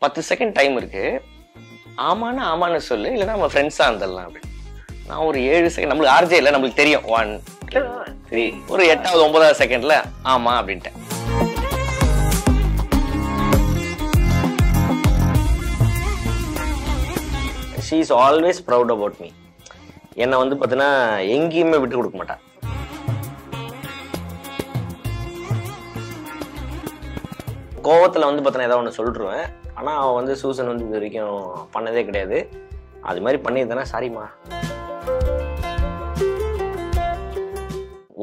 10 second time இருக்கு. ஆமான்னு ஆமான்னு சொல்லு, இல்லைன்னா நம்ம ஃப்ரெண்ட்ஸா இருந்துடலாம் அப்படின்னு. நான் ஒரு 7 செகண்ட், நம்மளுக்கு ஆர்ஜே இல்லை, நம்மளுக்கு தெரியும் 1 3, ஒரு 8வது 9வது செகண்ட்ல ஆமா அப்படின்ட்டேன். She is always proud about me. என்னை வந்து பார்த்தீங்கன்னா எங்கேயுமே விட்டு கொடுக்க மாட்டா. கோவத்தில் வந்து பார்த்தீங்கன்னா ஏதாவது ஒன்று சொல்லிடுவேன். ஆனால் அவன் வந்து சூசன் வந்து இது வரைக்கும் பண்ணதே கிடையாது. அது மாதிரி பண்ணியிருந்தேன்னா சாரிம்மா.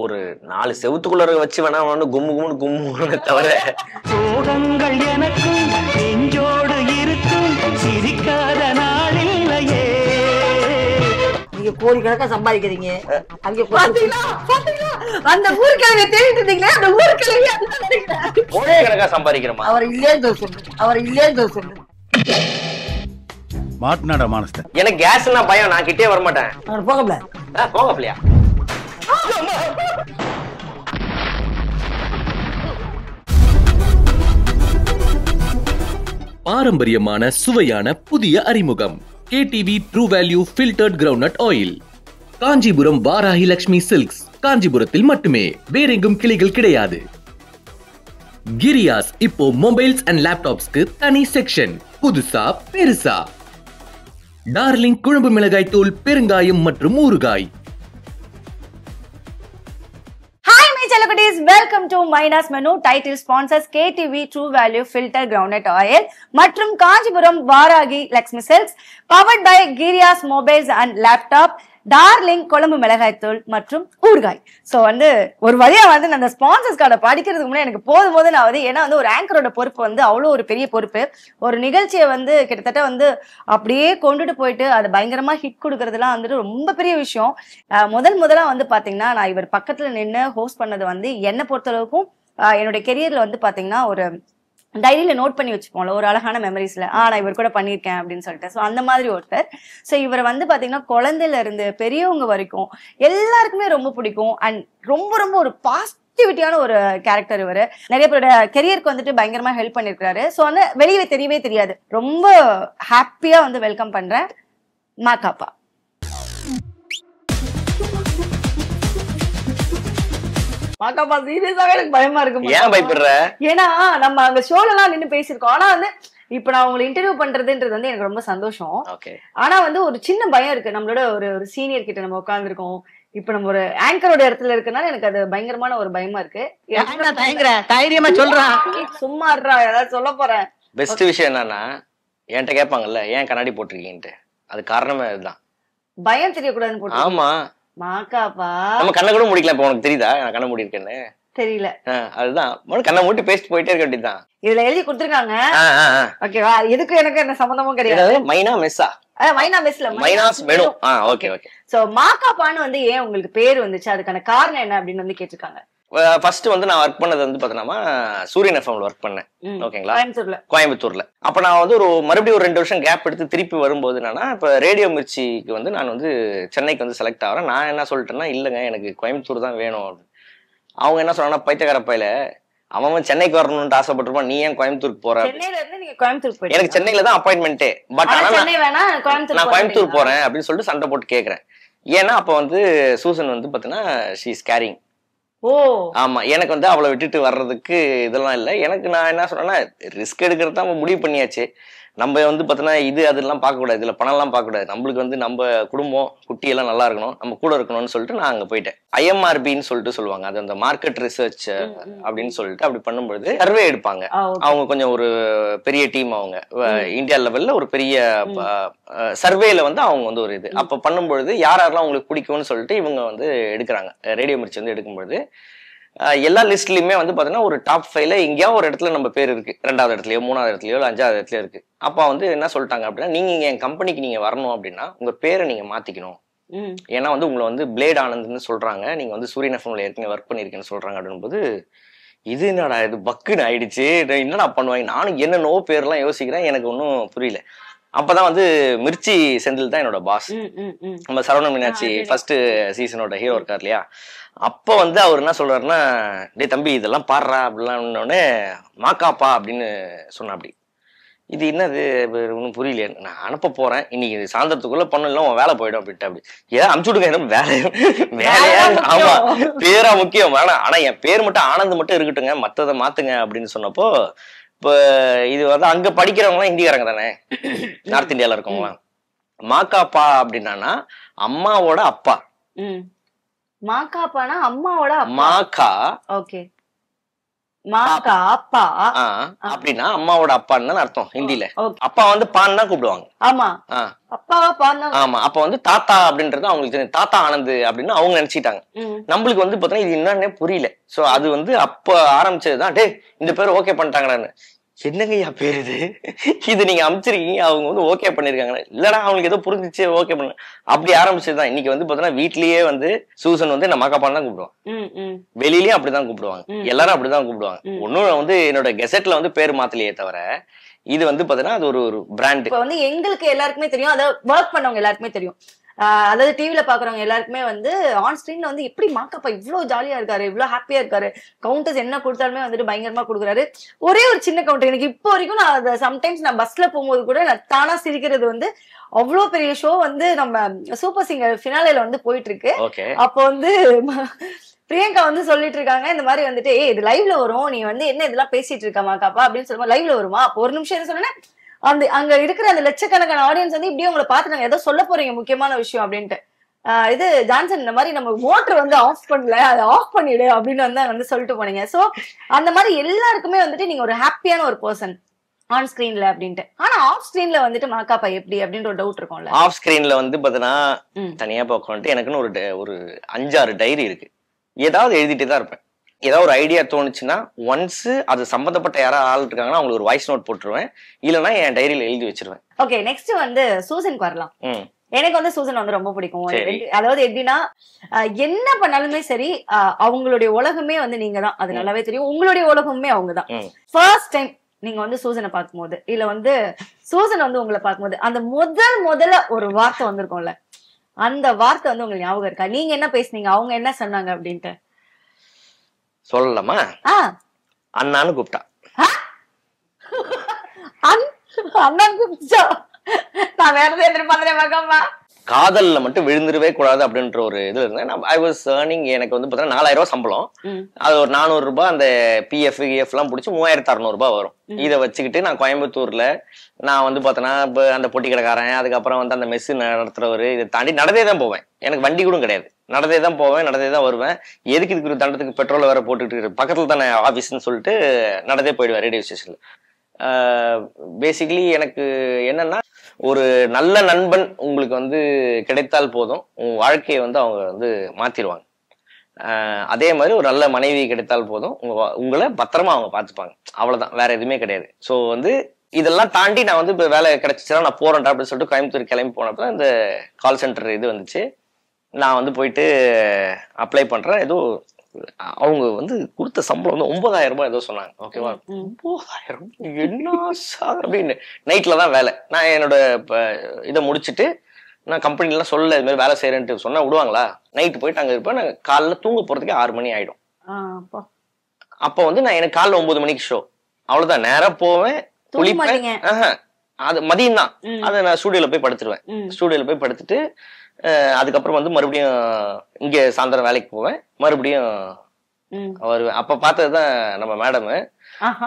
ஒரு 4 செவுத்துக்குள்ள வச்சு வேணா அவன் வந்து கும்மு கும்முன்னு தவிர சோகங்கள் எனக்கும் நெஞ்சோடு இருக்கும் சிரிக்காத நாளில்லையே. நீங்க கோடிக்கணக்கா சம்பாதிக்கிறீங்க. அந்த ஊருக்கிழமை தேடிட்டு இருந்தீங்களே, அந்த ஊருக்கிழமை ஒரே கணக்கா சம்பாதிக்கிறோமா? அவர் இல்லேன்னு சொல்லு, அவர் இல்லேன்னு சொல்லு. மாட்னாடா மானஸ்த. எனக்கு கேஸ்னா பயம், நான் கிட்டே வர மாட்டேன். அவர் போகல, போகலையா? பாரம்பரியமான சுவையான புதிய அறிமுகம் KTV true value filtered groundnut oil. Kanchipuram Varahi Lakshmi silks, காஞ்சிபுரத்தில் மட்டுமே, வேறெங்கும் கிளைகள் கிடையாது. கிரியாஸ் இப்போ மொபைல்ஸ் அண்ட் லேப்டாப்ஸ்க்கு தனி செக்ஷன், புதுசா பெருசா. டார்லிங் குழம்பு மிளகாய் தூள், பெருங்காயம் மற்றும் ஊறுகாய். Welcome to Mina's menu. Title sponsors KTV true value filter groundnut oil மற்றும் Kanchipuram Varahi Lakshmi silks. Powered by Girias mobiles and laptop, darling குழம்பு மிளகாய் தூள் மற்றும் ஊறுகாய். ஸோ வந்து ஒரு வழியா வந்து அந்த ஸ்பான்சர்ஸ் கார்டை படிக்கிறதுக்கு முன்னாடி எனக்கு போதும் ஆகுது. ஏன்னா வந்து ஒரு ஆங்கரோட பொறுப்பு வந்து அவ்வளோ ஒரு பெரிய பொறுப்பு. ஒரு நிகழ்ச்சியை வந்து கிட்டத்தட்ட வந்து அப்படியே கொண்டுட்டு போயிட்டு அது பயங்கரமா ஹிட் கொடுக்கறதுலாம் வந்துட்டு ரொம்ப பெரிய விஷயம். முதலா வந்து பாத்தீங்கன்னா நான் இவர் பக்கத்துல நின்று ஹோஸ்ட் பண்ணது வந்து என்னை பொறுத்தளவுக்கும் என்னுடைய கெரியர்ல வந்து பாத்தீங்கன்னா ஒரு டைரியில நோட் பண்ணி வச்சுப்போம்ல ஒரு அழகான மெமரிஸ்ல, நான் இவர் கூட பண்ணியிருக்கேன் அப்படின்னு சொல்லிட்டு. ஸோ அந்த மாதிரி ஒருத்தர். ஸோ இவர் வந்து பாத்தீங்கன்னா குழந்தையில இருந்து பெரியவங்க வரைக்கும் எல்லாருக்குமே ரொம்ப பிடிக்கும். அண்ட் ரொம்ப ஒரு பாசிட்டிவிட்டியான ஒரு கேரக்டர் இவர். நிறைய பேரோட கெரியருக்கு வந்துட்டு பயங்கரமா ஹெல்ப் பண்ணிருக்காரு. ஸோ வந்து வெளியே தெரியவே தெரியாது. ரொம்ப ஹாப்பியா வந்து வெல்கம் பண்றேன் மாக்காப்பா. மாக்காப்பா சீரியஸாவே எனக்கு பயமா இருக்கு. ஏன் பயப்படுற? ஏன்னா நம்ம அங்க ஷோல எல்லாம் நின்னு பேசிருக்கோம். ஆனா வந்து இப்ப நான் உங்களை இன்டர்வியூ பண்றதுன்றது வந்து எனக்கு ரொம்ப சந்தோஷம். ஆனா வந்து ஒரு சின்ன பயம் இருக்கு. நம்மளோட ஒரு சீனியர் கிட்ட நம்ம உட்கார்ந்துருக்கோம். இப்ப நம்ம ஒரு ஆங்கரோட இடத்துல இருக்கனால எனக்கு அது பயங்கரமான ஒரு பயமா இருக்கு. தைரியமா சொல்றான். சும்மா இருடா, ஏதாவது சொல்ல போறேன். பெஸ்ட் விஷயம் என்னன்னா, என்கிட்ட கேட்பாங்கல்ல ஏன் கண்ணாடி போட்டிருக்கீங்கன்ட்டு, அது காரணமே அதுதான். பயம் தெரியக்கூடாதுன்னு போட்டு. ஆமா மாக்காப்பா, நம்ம கண்ணை கூட முடிக்கல. இப்ப உனக்கு தெரியுதா நான் கண்ணை மூடி இருக்கேன்னு? தெரியல. அதுதான் கண்ணை மூடி பேசிட்டு போயிட்டே இருக்க வேண்டியதுதான். இதுல எழுதி கொடுத்துருக்காங்க. ஓகேவா? இதுக்கு எனக்கு என்ன சம்பந்தமும் கிடையாது. மைனா மெஸ்ஸா? மைனா மெஸ்ல மைனாஸ் மெனு. Okay okay. சோ மாக்காப்பான்னு வந்து ஏன் உங்களுக்கு பேர் வந்துச்சு, அதுக்கான காரணம் என்ன அப்படின்னு வந்து கேட்டிருக்காங்க. ஃபர்ஸ்ட் வந்து நான் ஒர்க் பண்ணது வந்து பாத்தீங்கன்னா சூரியன் எஃப்எம்ல ஒர்க் பண்ணேன். ஓகேங்களா? கோயம்புத்தூர்ல. அப்ப நான் வந்து மறுபடியும் ஒரு 2 வருஷம் கேப் எடுத்து திருப்பி வரும்போது என்னன்னா, இப்ப ரேடியோ மிர்ச்சிக்கு வந்து நான் வந்து சென்னைக்கு வந்து செலக்ட் ஆகிறேன். நான் என்ன சொல்லிட்டேன்னா, இல்லைங்க எனக்கு கோயம்புத்தூர் தான் வேணும். அவங்க என்ன சொன்னாங்கன்னா, பைத்தியக்கார பையில அவன் சென்னைக்கு வரணும்னு ஆசைப்பட்டிருப்பான், நீ ஏன் கோயம்புத்தூருக்கு போற? எனக்கு சென்னையில தான் அப்பாயின்மெண்ட். பட் ஆனா நான் கோயம்புத்தூர் போறேன் அப்படின்னு சொல்லிட்டு சண்டை போட்டு கேக்குறேன். ஏன்னா அப்ப வந்து சூசன் வந்து பாத்தீங்கன்னா ஷீ இஸ் கேரிங். ஆமா, எனக்கு வந்து அவளை விட்டுட்டு வர்றதுக்கு இதெல்லாம் இல்லை. எனக்கு நான் என்ன சொல்றேன்னா, ரிஸ்க் எடுக்கிறது தான் முடிவு பண்ணியாச்சு. நம்ம வந்து பாத்தீங்கன்னா இது அதெல்லாம் பார்க்க கூடாது, இதுல பணம் எல்லாம் பார்க்க கூடாது. நம்மளுக்கு வந்து நம்ம குடும்பம் குட்டி எல்லாம் நல்லா இருக்கணும், நம்ம கூட இருக்கணும்னு சொல்லிட்டு நான் அங்க போயிட்டேன். IMRBன்னு சொல்லிட்டு சொல்லுவாங்க, அது அந்த மார்க்கெட் ரிசர்ச் அப்படின்னு சொல்லிட்டு அப்படி பண்ணும்போது சர்வே எடுப்பாங்க. அவங்க கொஞ்சம் ஒரு பெரிய டீம், அவங்க இந்தியா லெவல்ல ஒரு பெரிய சர்வேல வந்து அவங்க வந்து ஒரு இது அப்ப பண்ணும்பொழுது யாரெல்லாம் உங்களுக்கு பிடிக்கும்னு சொல்லிட்டு இவங்க வந்து எடுக்கிறாங்க. ரேடியோ மிர்ச்சி வந்து எடுக்கும்பொழுது எல்லா லிஸ்ட்லயுமே வந்து பாத்தீங்கன்னா ஒரு டாப் 5ல எங்கேயாவது ஒரு இடத்துல நம்ம பேர் இருக்கு. 2வது இடத்துலயோ 3வது இடத்துலயோ 5வது இடத்துலயோ இருக்கு. அப்ப வந்து என்ன சொல்லிட்டாங்க அப்படின்னா, நீங்க என் கம்பெனிக்கு நீங்க வரணும் அப்படின்னா உங்க பேரை நீங்க மாத்திக்கணும். ஏன்னா வந்து உங்களை வந்து பிளேட் ஆனந்த்னு சொல்றாங்க, நீங்க வந்து சூரியன் எஃப்எம்ல ஏற்கனவே ஒர்க் பண்ணிருக்கேன்னு சொல்றாங்க. அப்படின் போது இது என்னடா இது பக்குன்னு ஆயிடுச்சு, என்னடா பண்ணுவாங்க. நானும் என்னென்னவோ பேர்லாம் யோசிக்கிறேன், எனக்கு ஒன்றும் புரியல. அப்பதான் வந்து மிர்ச்சி செந்தில் தான் என்னோட பாஸ். நம்ம சரவண மீனாட்சி ஃபர்ஸ்ட் சீசனோட ஹீரோ இருக்கார் இல்லையா, அப்ப வந்து அவர் என்ன சொல்றாருன்னா, டே தம்பி இதெல்லாம் பாடுறா அப்படிலாம் மாக்காப்பா அப்படின்னு சொன்னா. அப்படி இது என்னது ஒன்றும் புரியல, நான் அனுப்ப போறேன் இன்னைக்கு சாயந்தரத்துக்குள்ள பண்ணலாம் உன் வேலை போயிடும் அப்படின்ட்டு. அப்படி ஏதாவது அனுப்பிச்சு விடுங்க, வேலையா ஆமா பேரா முக்கியம் வேணாம், ஆனா என் பேர் மட்டும் ஆனந்த் மட்டும் இருக்கட்டுங்க, மத்ததை மாத்துங்க அப்படின்னு சொன்னப்போ, இப்போ இது வந்து அங்க படிக்கிறவங்க எல்லாம் ஹிந்திக்காரங்க தானே, நார்த் இந்தியால இருக்கவங்க. மாக்காப்பா அப்படின்னா அம்மாவோட அப்பா. மாக்காப்பானா அம்மாவோட மாக்கா. ஓகே, மாக்கா அப்பா அப்படின்னா அம்மாவோட அப்பான்னு அர்த்தம் ஹிந்தில. அப்பா வந்து பான்னு தான் கூப்பிடுவாங்க. ஆமா, அப்பாவா பான்னு. ஆமா, அப்ப வந்து தாத்தா அப்படின்றது அவங்களுக்கு தெரியும், தாத்தா ஆனந்த் அப்படின்னு அவங்க நினைச்சிட்டாங்க. நம்மளுக்கு வந்து பாத்தீங்கன்னா இது என்னன்னே புரியல. சோ அது வந்து அப்ப ஆரம்பிச்சதுதான், டே இந்த பேர் ஓகே பண்ணிட்டாங்கன்னு. என்னங்கய்யா பேர் இது நீங்க அமைச்சிருக்கீங்க, அவங்க வந்து ஓகே பண்ணிருக்காங்க. இல்லடா அவங்களுக்கு ஏதோ புரிஞ்சிச்சு, ஓகே பண்ண அப்படி ஆரம்பிச்சதுதான். இன்னைக்கு வந்து பாத்தீங்கன்னா வீட்லயே வந்து சூசன் வந்து நம்ம மாக்காப்பான்னு தான் கூப்பிடுவாங்க, வெளியிலயும் அப்படிதான் கூப்பிடுவாங்க, எல்லாரும் அப்படிதான் கூப்பிடுவாங்க. ஒன்னும் வந்து என்னோட கெசெட்ல வந்து பேர் மாத்தலையே தவிர இது வந்து பாத்தீங்கன்னா அது ஒரு பிராண்ட். இப்ப வந்து எங்களுக்கு எல்லாருக்குமே தெரியும், அதாவது ஒர்க் பண்ணவங்க எல்லாருக்குமே தெரியும், அதாவது டிவில பாக்குறவங்க எல்லாருக்குமே வந்து ஆன் ஸ்கிரீன்ல வந்து எப்படி மாக்காப்பா இவ்வளவு ஜாலியா இருக்காரு, இவ்வளவு ஹாப்பியா இருக்காரு, கவுண்டர்ஸ் என்ன கொடுத்தாலுமே வந்துட்டு பயங்கரமா கொடுக்குறாரு. ஒரே ஒரு சின்ன கவுண்டர் எனக்கு இப்போ வரைக்கும் நான் சம்டைம்ஸ் நான் பஸ்ல போகும்போது கூட நான் தானா சிரிக்கிறது வந்து, அவ்வளவு பெரிய ஷோ வந்து நம்ம சூப்பர் சிங்கர் ஃபினாலேல வந்து போயிட்டு இருக்கு. அப்போ வந்து பிரியங்கா வந்து சொல்லிட்டு இருக்காங்க இந்த மாதிரி வந்துட்டு, இது லைவ்ல வரும், நீ வந்து என்ன இதெல்லாம் பேசிட்டு இருக்க மாக்காப்பா அப்படின்னு சொல்லுவோம். லைவ்ல வருமா, அப்போ ஒரு நிமிஷம் என்ன சொன்னேன், அந்த அங்க இருக்கிற அந்த லட்சக்கணக்கான ஆடியன்ஸ் வந்து இப்படியே உங்களை பாத்துட்டாங்க, ஏதோ சொல்ல போறீங்க முக்கியமான விஷயம் அப்படின்ட்டு. இது ஜான்சன் இந்த மாதிரி நம்ம மோட்டர் வந்து ஆஃப் பண்ணல, அதை ஆஃப் பண்ணிடு அப்படின்னு வந்து சொல்லிட்டு போனீங்க. சோ அந்த மாதிரி எல்லாருக்குமே வந்துட்டு நீங்க ஒரு ஹாப்பியான ஒரு பர்சன் ஆன் ஸ்கிரீன்ல அப்படின்ட்டு. ஆனா ஆஃப் ஸ்கிரீன்ல வந்துட்டு மாக்காப்பா எப்படி அப்படின்ற ஒரு டவுட் இருக்கும்ல. ஆஃப் ஸ்கிரீன்ல வந்து பாத்தீங்கன்னா தனியா பார்க்கணும்ட்டு எனக்குன்னு ஒரு 5-6 டைரி இருக்கு. ஏதாவது எழுதிட்டே தான் இருப்பேன். ஏதாவது ஒரு ஐடியா தோணுச்சுன்னா ஒன்ஸ் அது சம்பந்தப்பட்ட யாராவது ஆள் இருக்காங்கன்னா அவங்களுக்கு ஒரு வாய்ஸ் நோட் போட்டுருவேன், இல்லைன்னா என் டைரியில எழுதி வச்சிருவேன். ஓகே, நெக்ஸ்ட் வந்து சூசனுக்கு வரலாம். எனக்கு வந்து சூசன் வந்து ரொம்ப பிடிக்கும். அதாவது எப்படின்னா என்ன பண்ணாலுமே சரி அவங்களுடைய உலகமே வந்து நீங்க தான், அது நல்லாவே தெரியும். உங்களுடைய உலகமே அவங்கதான். ஃபர்ஸ்ட் டைம் நீங்க வந்து சூசனை பார்க்கும்போது, இல்ல வந்து சூசன் வந்து உங்களை பார்க்கும்போது அந்த முதல்ல ஒரு வார்த்தை வந்திருக்கும்ல, அந்த வார்த்தை வந்து உங்களுக்கு ஞாபகம் இருக்கா? நீங்க என்ன பேசுனீங்க, அவங்க என்ன சொன்னாங்க அப்படின்ட்டு சொல்லலாமா? அண்ணான்னு கூப்பிட்டா. அண்ணான்னு கூப்பிட்டா நான் வேற எதிர்பார்க்கிறேன். காதல்ல மட்டும் விழுந்துடவே கூடாது அப்படின்ற ஒரு இதுல இருந்தேன். ஐ வாஸ் ஏர்னிங், எனக்கு வந்து பாத்தீங்கன்னா 4000 ரூபாய் சம்பளம், அது ஒரு 400 ரூபாய் அந்த பிஎஃப் கிஎஃப் எல்லாம் பிடிச்சி 3600 ரூபாய் வரும். இதை வச்சுக்கிட்டு நான் கோயம்புத்தூர்ல நான் வந்து பாத்தீங்கன்னா இப்ப அந்த பொட்டி கடைக்காரன், அதுக்கப்புறம் வந்து அந்த மெஸ் நடத்துறவரு, இதை தாண்டி நடந்தே தான் போவேன். எனக்கு வண்டி கூட கிடையாது, நடந்தே தான் போவேன், நடந்தே தான் வருவேன். எதுக்கு இதுக்கு தண்டத்துக்கு பெட்ரோல் வேற போட்டுக்கிட்டு பக்கத்துல தானே ஆபீஸ்ன்னு சொல்லிட்டு நடந்தே போயிடுவேன் ரேடியோ ஸ்டேஷன்ல. பேசிக்கலி எனக்கு என்னன்னா, ஒரு நல்ல நண்பன் உங்களுக்கு வந்து கிடைத்தால் போதும், உங்க வாழ்க்கையை வந்து அவங்க வந்து மாத்திடுவாங்க. அதே மாதிரி ஒரு நல்ல மனைவி கிடைத்தால் போதும், உங்களை பத்திரமா அவங்க பார்த்துப்பாங்க. அவ்வளவுதான், வேற எதுவுமே கிடையாது. ஸோ வந்து இதெல்லாம் தாண்டி நான் வந்து இப்போ வேலை கிடைச்சிச்சுன்னா நான் போறேன் அப்படின்னு சொல்லிட்டு கோயம்புத்தூர் கிளம்பி போனப்ப இந்த கால் சென்டர் இது வந்துச்சு. நான் வந்து போயிட்டு அப்ளை பண்றேன். ஏதோ அவங்க வந்து கொடுத்த சம்பளம் வந்து 9000 ரூபாய் ஏதோ சொன்னாங்க. ஓகேவா, 9000 என்ன அப்படின்னு. நைட்ல தான் வேலை. நான் என்னோட இதை முடிச்சுட்டு நான் கம்பெனிலாம் சொல்லல இது மாதிரி வேலை செய்யறேன்ட்டு சொன்னா விடுவாங்களா? நைட்டு போயிட்டு அங்க இருப்பேன். நான் காலைல தூங்க போறதுக்கு 6 மணி ஆயிடும். அப்ப வந்து நான் எனக்கு காலைல 9 மணிக்கு ஷோ, அவ்வளவுதான். நேரம் போவேன், குளிப்பேன். அது மதியம் தான். அதை நான் ஸ்டூடியோல போய் படுத்துருவேன். ஸ்டூடியோல போய் படுத்துட்டு அதுக்கப்புறம் வந்து மறுபடியும் இங்க சாயந்தரம் வேலைக்கு போவேன், மறுபடியும் வருவேன். அப்ப பார்த்ததுதான் நம்ம மேடம்.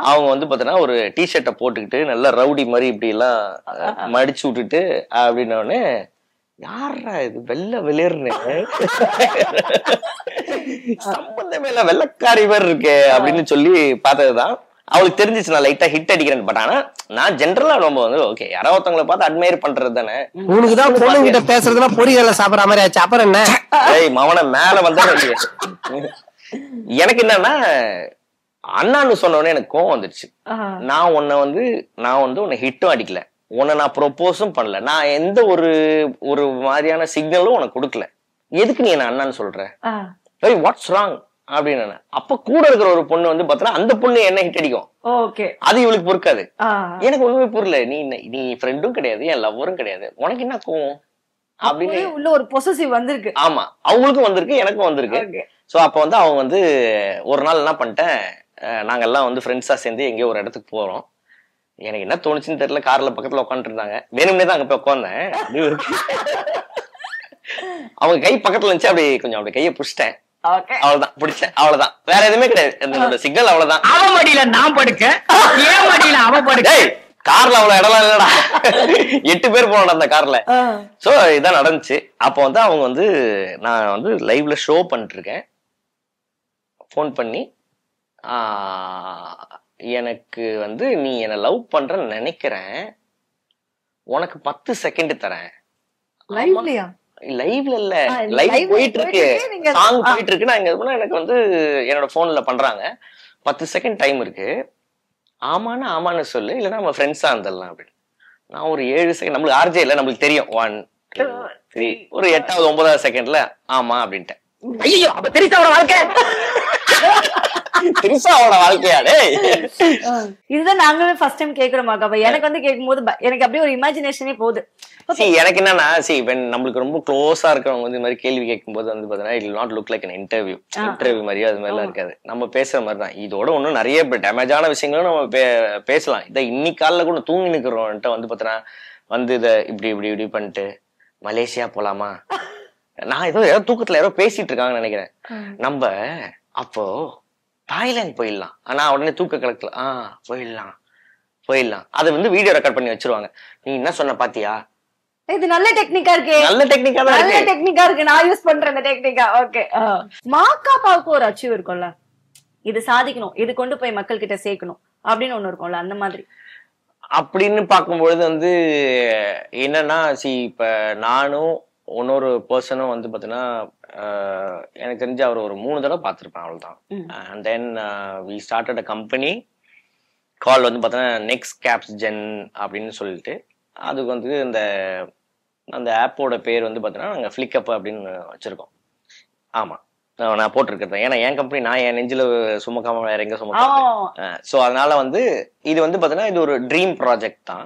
அவங்க வந்து பாத்தீங்கன்னா ஒரு டிஷர்ட்டை போட்டுக்கிட்டு நல்லா ரவுடி மாதிரி இப்படி எல்லாம் மடிச்சு விட்டுட்டு அப்படின்னோடனே, யாரா இது வெள்ளை வெளியர்னு சம்பந்தமே இல்ல வெள்ளக்காரி மாதிரி இருக்கு அப்படின்னு சொல்லி பார்த்ததுதான். அவளுக்கு தெரிஞ்சிச்சு நான் லைட்டா ஹிட் அடிக்கிறேன். பட் ஆனா நான் ஜென்ரலா ரொம்ப வந்து ஓகே, யாராவது ஒருத்தவங்களை பார்த்து அட்மையர் பண்றது தானே. உனக்குதான் பொண்ணுகிட்ட பேசுறதுலாம் பொரியல சாப்பிடற மாதிரி ஆச்சு. அப்புறம் என்ன மவன மேல வந்தா எனக்கு என்னன்னா, அண்ணான்னு சொன்ன உடனே எனக்கு கோவம் வந்துருச்சு. நான் உன்னை ஹிட்டும் அடிக்கல, உன்னை நான் ப்ரொபோஸும் பண்ணல, நான் எந்த ஒரு மாதிரியான சிக்னலும் உனக்கு கொடுக்கல, எதுக்கு நீ என்ன அண்ணான்னு சொல்ற, வாட்ஸ் ராங் அப்படின்னு. அப்ப கூட இருக்கிற ஒரு பொண்ணு வந்து பாத்தீங்கன்னா அந்த பொண்ணு என்ன ஹிட் அடிக்கும், அது இவளுக்கு பொறுக்காது. எனக்கு ஒண்ணுமே புரியல. நீ ஃப்ரெண்டும் கிடையாது, என் லவ்வரும் கிடையாது, உனக்கு என்ன கோவம் அப்படின்னு உள்ள ஒரு பொசசிவ் வந்திருக்கு. ஆமா, அவங்களுக்கும் வந்திருக்கு, எனக்கும் வந்திருக்கு. சோ அப்ப வந்து அவங்க வந்து ஒரு நாள் என்ன பண்ணிட்டேன், நாங்க எல்லாம் வந்து ஃப்ரெண்ட்ஸா சேர்ந்து எங்கேயோ ஒரு இடத்துக்கு போறோம். எனக்கு என்ன தோணுச்சுன்னு தெரியல, கார்ல பக்கத்துல உட்காந்துட்டு இருந்தாங்க, வேணும்னே தான் அங்க போய் உட்காந்தேன். அவங்க கை பக்கத்துல இருந்துச்சு, அப்படி கொஞ்சம் அப்படி கையை புடிச்சிட்டேன், அவ்வளவுதான் பிடிச்சேன், அவ்வளவுதான், வேற எதுவுமே கிடையாது. என்னோட சிக்னல் அவ்வளவுதான். அவ மடியில நான் படுக்கேன், ஏன் மடியில அவ படுக்க. கார்ல அவ்வளவு இடம் இல்லடா, 8 பேர் போனோம் அந்த கார்ல. சோ இதான் நடந்துச்சு. அப்போ வந்து அவங்க வந்து நான் வந்து லைவ்ல ஷோ பண்ணிட்டு இருக்கேன், போன் பண்ணி எனக்கு வந்து நீ என்ன லவ் பண்றன்னு நினைக்கிறேன், உனக்கு 10 செகண்ட் தரேன். லைவ்ல இல்ல, லைவ் போயிட்டு இருக்கு, சாங் போயிட்டு இருக்கு. நான் இங்க எனக்கு வந்து என்னோட போன்ல பண்றாங்க, 10 செகண்ட் டைம் இருக்கு, ஆமான்னு சொல்லு, இல்லன்னா நம்ம ஃப்ரெண்ட்ஸா இருந்துடலாம் அப்படின்னு. நான் ஒரு 7 செகண்ட், நம்மளுக்கு ஆர்ஜே இல்ல, நம்மளுக்கு தெரியும் 1 2 3, ஒரு 8வது 9வது செகண்ட்ல ஆமா அப்படின்ட்டேன். ஐயோ அப்ப தெரிசாவோட வாழ்க்கை, திரிசாவோட வாழ்க்கையாடே. இதுதான் நாங்களும் ஃபர்ஸ்ட் டைம் கேக்குறோம். எனக்கு வந்து கேட்கும்போது எனக்கு அப்படியே ஒரு இமேஜினேஷனே போகுது. எனக்கு என்னன்னா, நம்மளுக்கு ரொம்ப க்ளோஸா இருக்கிறவங்க வந்து இந்த மாதிரி கேள்வி கேட்கும்போது வந்து பாத்தீங்கன்னா, it will not look like an interview மாதிரியோ அது மாதிரிலாம் இருக்காது. நம்ம பேசுற மாதிரி தான். இதோட ஒன்னும் நிறைய டேமேஜான விஷயங்களும் நம்ம பேசலாம். இதை இன்னைக்கு காலைல கூட தூங்கி நிக்கிறோம்ட்டு வந்து பாத்தீங்கன்னா வந்து இதை இப்படி இப்படி இப்படி பண்ணிட்டு மலேசியா போலாமா, நான் ஏதோ தூக்கத்துல யாரோ பேசிட்டு இருக்காங்கன்னு நினைக்கிறேன். நம்ம அப்போ தாய்லாந்து போயிடலாம், ஆனா உடனே தூக்க கலக்கல, போயிடலாம். அதை வந்து வீடியோ ரெக்கார்ட் பண்ணி வச்சிருவாங்க. நீ என்ன சொன்ன பாத்தியா, இது நல்ல டெக்னிக்கா இருக்கு, நல்ல டெக்னிக்கா இருக்கு, நான் யூஸ் பண்றேன் இந்த டெக்னிக்கா. ஓகே, மாக்காப்பாவுக்கு ஒரு அச்சீவ் இருக்கும்ல, இது சாதிக்கணும், இது கொண்டு போய் மக்கள் கிட்ட சேர்க்கணும் அப்படின்னு ஒண்ணு இருக்கும்ல, அந்த மாதிரி அப்படின்னு பார்க்கும்பொழுது வந்து என்னன்னா, இப்ப நானும் இன்னொரு பர்சனும் வந்து பாத்தீங்கன்னா எனக்கு தெரிஞ்சு அவர் ஒரு 3 தடவை பார்த்திருப்பேன், அவ்வளவுதான். And then we started a company call வந்து பாத்தீங்கன்னா நெக்ஸ்ட் கேப்ஸ் ஜென் அப்படின்னு சொல்லிட்டு, அதுக்கு வந்து அந்த ஆப்போட பேர் வந்து பாத்தீங்கன்னா நாங்க ஃபிளிக்கப் அப்படின்னு வச்சிருக்கோம். ஆமா, நான் போட்டிருக்கேன். ஏன்னா என் கம்பெனி நான் என் நெஞ்சில சுமக்காம வேற எங்க சுமக்காம. சோ அதனால வந்து இது வந்து பாத்தீங்கன்னா இது ஒரு ட்ரீம் ப்ராஜெக்ட் தான்.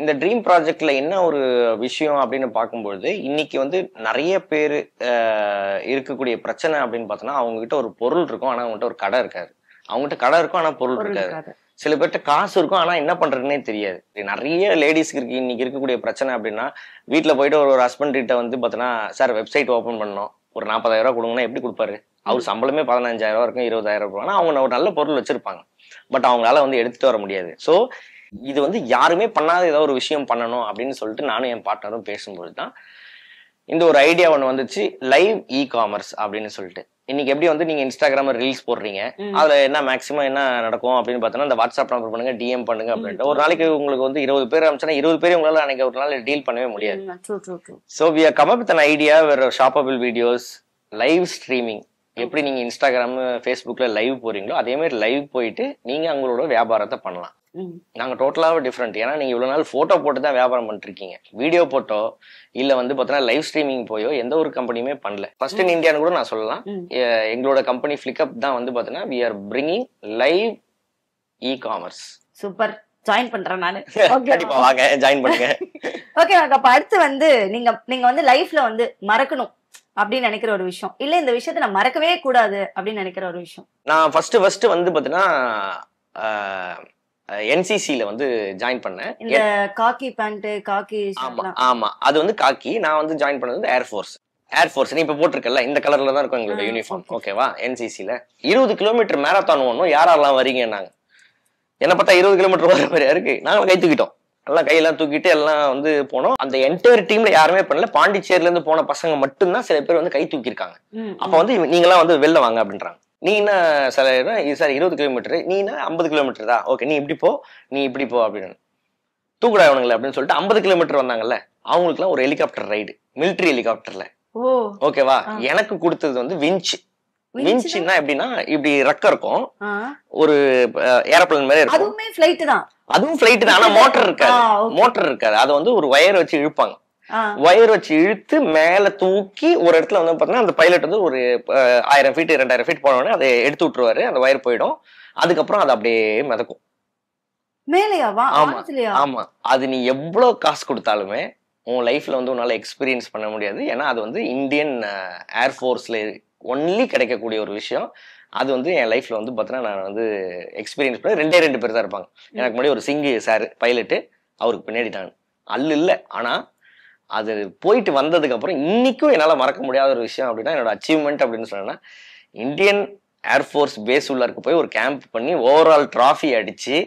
இந்த ட்ரீம் ப்ராஜெக்ட்ல என்ன ஒரு விஷயம் அப்படின்னு பார்க்கும்பொழுது, இன்னைக்கு வந்து நிறைய பேர் இருக்கக்கூடிய பிரச்சனை அப்படின்னு பார்த்தோன்னா, அவங்க கிட்ட ஒரு பொருள் இருக்கும், ஆனா அவங்ககிட்ட ஒரு கடை இருக்காது. அவங்ககிட்ட கடை இருக்கும், ஆனா பொருள் இருக்காது. சில பேர்கிட்ட காசு இருக்கும், ஆனா என்ன பண்றதுன்னே தெரியாது. நிறைய லேடிஸ்க்கு இருக்கு இன்னைக்கு இருக்கக்கூடிய பிரச்சனை அப்படின்னா, வீட்டுல போயிட்டு ஒரு ஹஸ்பண்ட் கிட்ட வந்து பார்த்தோன்னா, சார் வெப்சைட் ஓபன் பண்ணோம், ஒரு 40,000 ரூபாய் கொடுங்கன்னா எப்படி கொடுப்பாரு? அவர் சம்பளமே 15,000 ரூபாய் இருக்கும், 20,000 ரூபாய். ஆனா அவங்க ஒரு நல்ல பொருள் வச்சிருப்பாங்க, பட் அவங்களால வந்து எடுத்துட்டு வர முடியாது. ஸோ இது வந்து யாருமே பண்ணாத ஏதோ ஒரு விஷயம் பண்ணணும் அப்படின்னு சொல்லிட்டு நானும் என் பார்ட்னரும் பேசும்போது தான் இந்த ஒரு ஐடியா ஒன்று வந்துச்சு, லைவ் இ காமர்ஸ் அப்படின்னு சொல்லிட்டு. இன்னைக்கு எப்படி வந்து நீங்க இன்ஸ்டாகிராம் ரீல்ஸ் போடுறீங்க, அதுல என்ன மேக்ஸிமம் என்ன நடக்கும் அப்படின்னு பார்த்தோன்னா, இந்த வாட்ஸ்அப் நம்பர் பண்ணுங்க, டிஎம் பண்ணுங்க அப்படின்ட்டு ஒரு நாளைக்கு உங்களுக்கு வந்து 20 பேர் அனுப்பிச்சா 20 பேர் உங்களால அன்னைக்கு ஒரு நாள் டீல் பண்ணவே முடியாது. So we are come up with an idea வேற ஷாப்பபிள் வீடியோஸ், லைவ் ஸ்ட்ரீமிங். எப்படி நீங்க இன்ஸ்டாகிராம் ஃபேஸ்புக்ல லைவ் போறீங்களோ அதே மாதிரி லைவ் போயிட்டு நீங்க அவங்களோட வியாபாரத்தை பண்ணலாம். நாங்க டோட்டலாவே டிஃப்ரெண்ட். ஏன்னா நீங்க இவ்வளவு நாள் போட்டோ போட்டு தான் வியாபாரம் பண்ணிட்டு இருக்கீங்க, வீடியோ போட்டோ இல்ல வந்து பாத்தீங்கன்னா லைவ் ஸ்ட்ரீமிங் போயோ எந்த ஒரு கம்பெனியுமே பண்ணல. ஃபர்ஸ்ட் இன் இந்தியான்னு கூட நான் சொல்லலாம். எங்களோட கம்பெனி ஃபிளிக்கப் தான் வந்து பாத்தீங்கன்னா we are bringing live e-commerce. Super, join பண்றேன் நானு. கண்டிப்பா வாங்க, ஜாயின் பண்ணுங்க. ஓகே, அப்ப அடுத்து வந்து நீங்க வந்து லைஃப்ல வந்து மறக்கணும் அப்படின்னு நினைக்கிற ஒரு விஷயம், இல்ல இந்த விஷயத்த நான் மறக்கவே கூடாது அப்படின்னு நினைக்கிற ஒரு விஷயம். நான் ஃபர்ஸ்ட் வந்து பாத்தீங்கன்னா என்சிசில வந்து ஜாயின் பண்ணேன். இந்த காக்கி பேண்ட் காக்கி. ஆமா, அது வந்து காக்கி. நான் வந்து ஜாயின் பண்ணது வந்து ஏர்ஃபோர்ஸ். நீ இப்ப போட்டிருக்கல இந்த கலர்ல தான் இருக்கும் எங்களோட யூனிஃபார்ம். ஓகேவா? என்சிசில 20 கிலோமீட்டர் மேரத்தான் ஓடணும். யாரெல்லாம் வரீங்க? நாங்க என்ன பார்த்தா 20 கிலோமீட்டர் வர மாதிரியா இருக்கு. நாங்க கை தூக்கிட்டோம், எல்லாம் கையெல்லாம் தூக்கிட்டு எல்லாம் வந்து போனோம். அந்த என்டையர் டீம்ல யாருமே பண்ணல. பாண்டிச்சேரியில இருந்து போன பசங்க மட்டும்தான் சில பேர் வந்து கை தூக்கிருக்காங்க. அப்ப வந்து நீங்களாம் வந்து வெளில வாங்க அப்படின்றாங்க. நீ என்ன சார் 20 கிலோமீட்டர், நீ என்ன 50 கிலோமீட்டர் தான், ஓகே நீ இப்படி போ, நீ இப்படி போ அப்படின்னு தூக்குடா அவனுங்களே அப்படின்னு சொல்லிட்டு 50 கிலோமீட்டர் வந்தாங்கல்ல, அவங்களுக்கு எல்லாம் ஒரு ஹெலிகாப்டர் ரைடு, மிலிட்டரி ஹெலிகாப்டர்ல. ஓகேவா? எனக்கு கொடுத்தது வந்து விஞ்ச். விஞ்ச்னா எப்படின்னா இப்படி ரெக்க இருக்கும், ஒரு ஏரோப்ளேன் மாதிரி இருக்கும். அதுவுமே ஃளைட் தான். அதுவும் ஃளைட் தான், ஆனா மோட்டர் இருக்காது. அதை வந்து ஒரு வயர் வச்சு இழுப்பாங்க. வயர் வச்சு இழுத்து மேல தூக்கி ஒரு இடத்துல வந்து பாத்தீங்கன்னா அந்த பைலட் வந்து ஒரு 1000 ஃபீட் 2000 ஃபீட் போனோடனே அதை எடுத்து விட்டுருவாரு. அந்த வயர் போயிடும். அதுக்கப்புறம் அது அப்படியே மிதக்கும் மேலையாவா? ஆமா, அது நீ எவ்வளவு காசு கொடுத்தாலுமே உன் லைஃப்ல வந்து உன்னால எக்ஸ்பீரியன்ஸ் பண்ண முடியாது. ஏன்னா அது வந்து இந்தியன் ஏர்ஃபோர்ஸ்ல ஒன்லி கிடைக்கக்கூடிய ஒரு விஷயம். அது வந்து என் லைஃப்ல வந்து பார்த்தீங்கன்னா நான் வந்து எக்ஸ்பீரியன்ஸ் பண்ண 2 பேர் தான் இருப்பாங்க. எனக்கு முன்னாடி ஒரு சிங்கு சார் பைலட்டு, அவருக்கு பின்னாடி நான் அல்லு இல்லை. ஆனா அது போயிட்டு வந்ததுக்கு அப்புறம் இன்னைக்கும் என்னால மறக்க முடியாத ஒரு விஷயம் அப்படின்னா என்னோட அச்சீவ்மெண்ட் அப்படின்னு சொன்னா, இந்தியன் ஏர்ஃபோர்ஸ் பேஸ் உள்ள இருக்க போய் ஒரு கேம்ப் பண்ணி ஓவரால் டிராஃபி அடிச்சு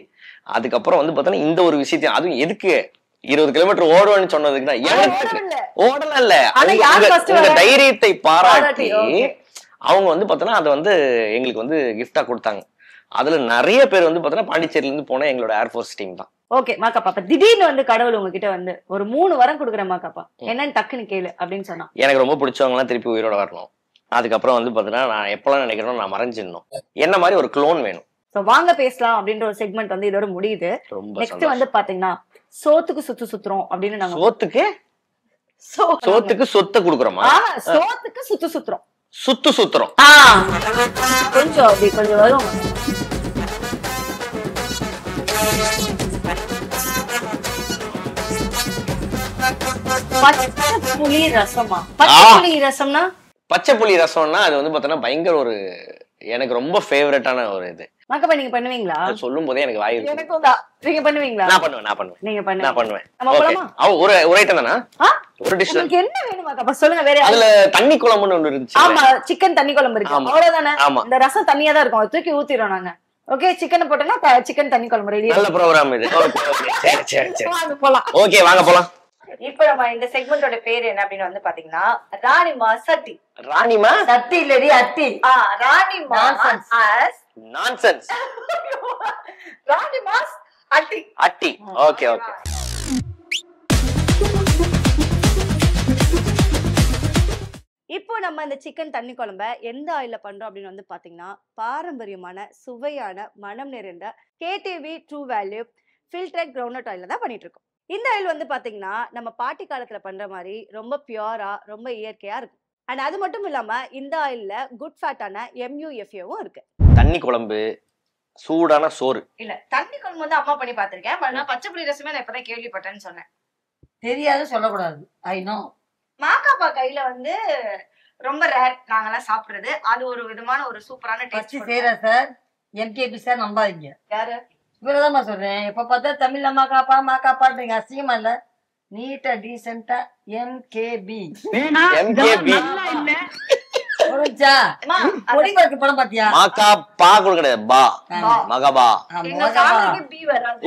அதுக்கப்புறம் வந்து பார்த்தோன்னா இந்த ஒரு விஷயத்தையும் அதுவும் எதுக்கு 20 கிலோமீட்டர் ஓடுவேன்னு சொன்னதுக்கு தான் ஓடலாம் இல்ல உங்க தைரியத்தை பாராட்டி அவங்க வந்து பார்த்தோன்னா அதை வந்து எங்களுக்கு வந்து கிஃப்டா கொடுத்தாங்க. அதுல நிறைய பேர் வந்து பார்த்தோன்னா பாண்டிச்சேரியில இருந்து போன எங்களோட ஏர்ஃபோர்ஸ் டீம் தான். ஓகே மாக்காப்பா, அப்ப திடீர்னு வந்து கடவுள் உங்ககிட்ட வந்து ஒரு 3 வரம் கொடுக்குறேன் மாக்காப்பா, என்னன்னு டக்குன்னு கேளு அப்படின்னு சொன்னா. எனக்கு ரொம்ப பிடிச்சவங்க எல்லாம் திருப்பி உயிரோட வரணும். அதுக்கப்புறம் வந்து பாத்தீங்கன்னா நான் எப்பெல்லாம் நினைக்கிறேன் நான் மறைஞ்சிடணும். என்ன மாதிரி ஒரு க்ளோன் வேணும். சோ வாங்க பேசலாம் அப்படின்ற ஒரு செக்மெண்ட் வந்து இதோட முடியுது. நெக்ஸ்ட் வந்து பாத்தீங்கன்னா சோத்துக்கு சுத்துறோம் அப்படின்னு நாங்க சோத்துக்கு சொத்தை குடுக்குறோமா? சோத்துக்கு சுத்துறோம் சுத்துறோம் கொஞ்சம் அப்படி கொஞ்சம் வரும். பச்சை புளி ரசமா? பச்சை புளி ரசம்னா பச்சை புளி ரசம்னா அது வந்து பாத்தீங்கன்னா பயங்கர ஒரு எனக்கு ரொம்ப ஃபேவரட்டான ஒரு இது. மாக்கப்பா நீங்க பண்ணுவீங்களா? சொல்லும் போதே எனக்கு வாய் எனக்கும் தான். நீங்க பண்ணுவீங்களா? நான் பண்ணுவேன். நீங்க நான் பண்ணுவேன். நம்ம போலாமா? ஒரு ஐட்டம் தானா? ஒரு டிஷ். உங்களுக்கு என்ன வேணும் மாக்கப்பா சொல்லுங்க. வேற அதுல தண்ணி குழம்புன்னு ஒன்னு இருந்துச்சு. ஆமா, சிக்கன் தண்ணி குழம்பு இருக்கு. அவ்வளவுதானே. இந்த ரசம் தண்ணியா தான் இருக்கும். தூக்கி ஊத்திரோம் நாங்க. ஓகே, சிக்கன் போட்டோம்னா சிக்கன் தண்ணி குழம்பு ரெடி. நல்ல ப்ரோகிராம் இது. ஓகே சரி வாங்க போலாம். ஓகே வாங்க போலாம். இப்ப நம்ம இந்த செக்மெண்டோட பேர் என்ன அப்படின்னு வந்து பாத்தீங்கன்னா ராணிமா சட்டி. ராணிமா சட்டி இல்லடி அட்டி. ராணிமா நான்சென்ஸ். ராணிமா அட்டி. அட்டி. ஓகே. இப்போ நம்ம இந்த சிக்கன் தண்ணி குழம்ப எந்த ஆயில பண்றோம் அப்படின்னு வந்து பாத்தீங்கன்னா பாரம்பரியமான சுவையான மனம் நிறைந்த KTV true value filtered groundnut ஆயில தான் பண்ணிட்டு இருக்கோம். இந்த ஆயில் வந்து பாத்தீங்கன்னா நம்ம பாட்டி காலத்துல பண்ற மாதிரி ரொம்ப பியூரா ரொம்ப இயற்கையா இருக்கும். அண்ட் அது மட்டும் இல்லாம இந்த ஆயில்ல குட் ஃபேட்டான MUFAவும் இருக்கு. தண்ணி குழம்பு, சூடான சோறு. இல்ல தண்ணி குழம்பு வந்து அம்மா பண்ணி பாத்திருக்கேன். ஆனா பச்சை புளி ரசமே நான் இப்பதான் கேள்விப்பட்டேன்னு சொன்னேன். தெரியாது சொல்லக்கூடாது. I know. மாக்காப்பா கையில வந்து ரொம்ப ரேர் நாங்கெல்லாம் சாப்பிடுறது. அது ஒரு விதமான ஒரு சூப்பரான டேஸ்ட் செய்யற சார். MKB சார் நம்பாதீங்க. யாரு? இவ்வளவுதான் சொல்றேன். எப்ப பார்த்தா தமிழ்ல மாக்காப்பான்றீங்க. அசிங்கமா இல்ல? நீட்டா டீசென்டா MKB. படம் பாத்தியா? மாக்கா பா கூட கிடையாது, பா மகபா.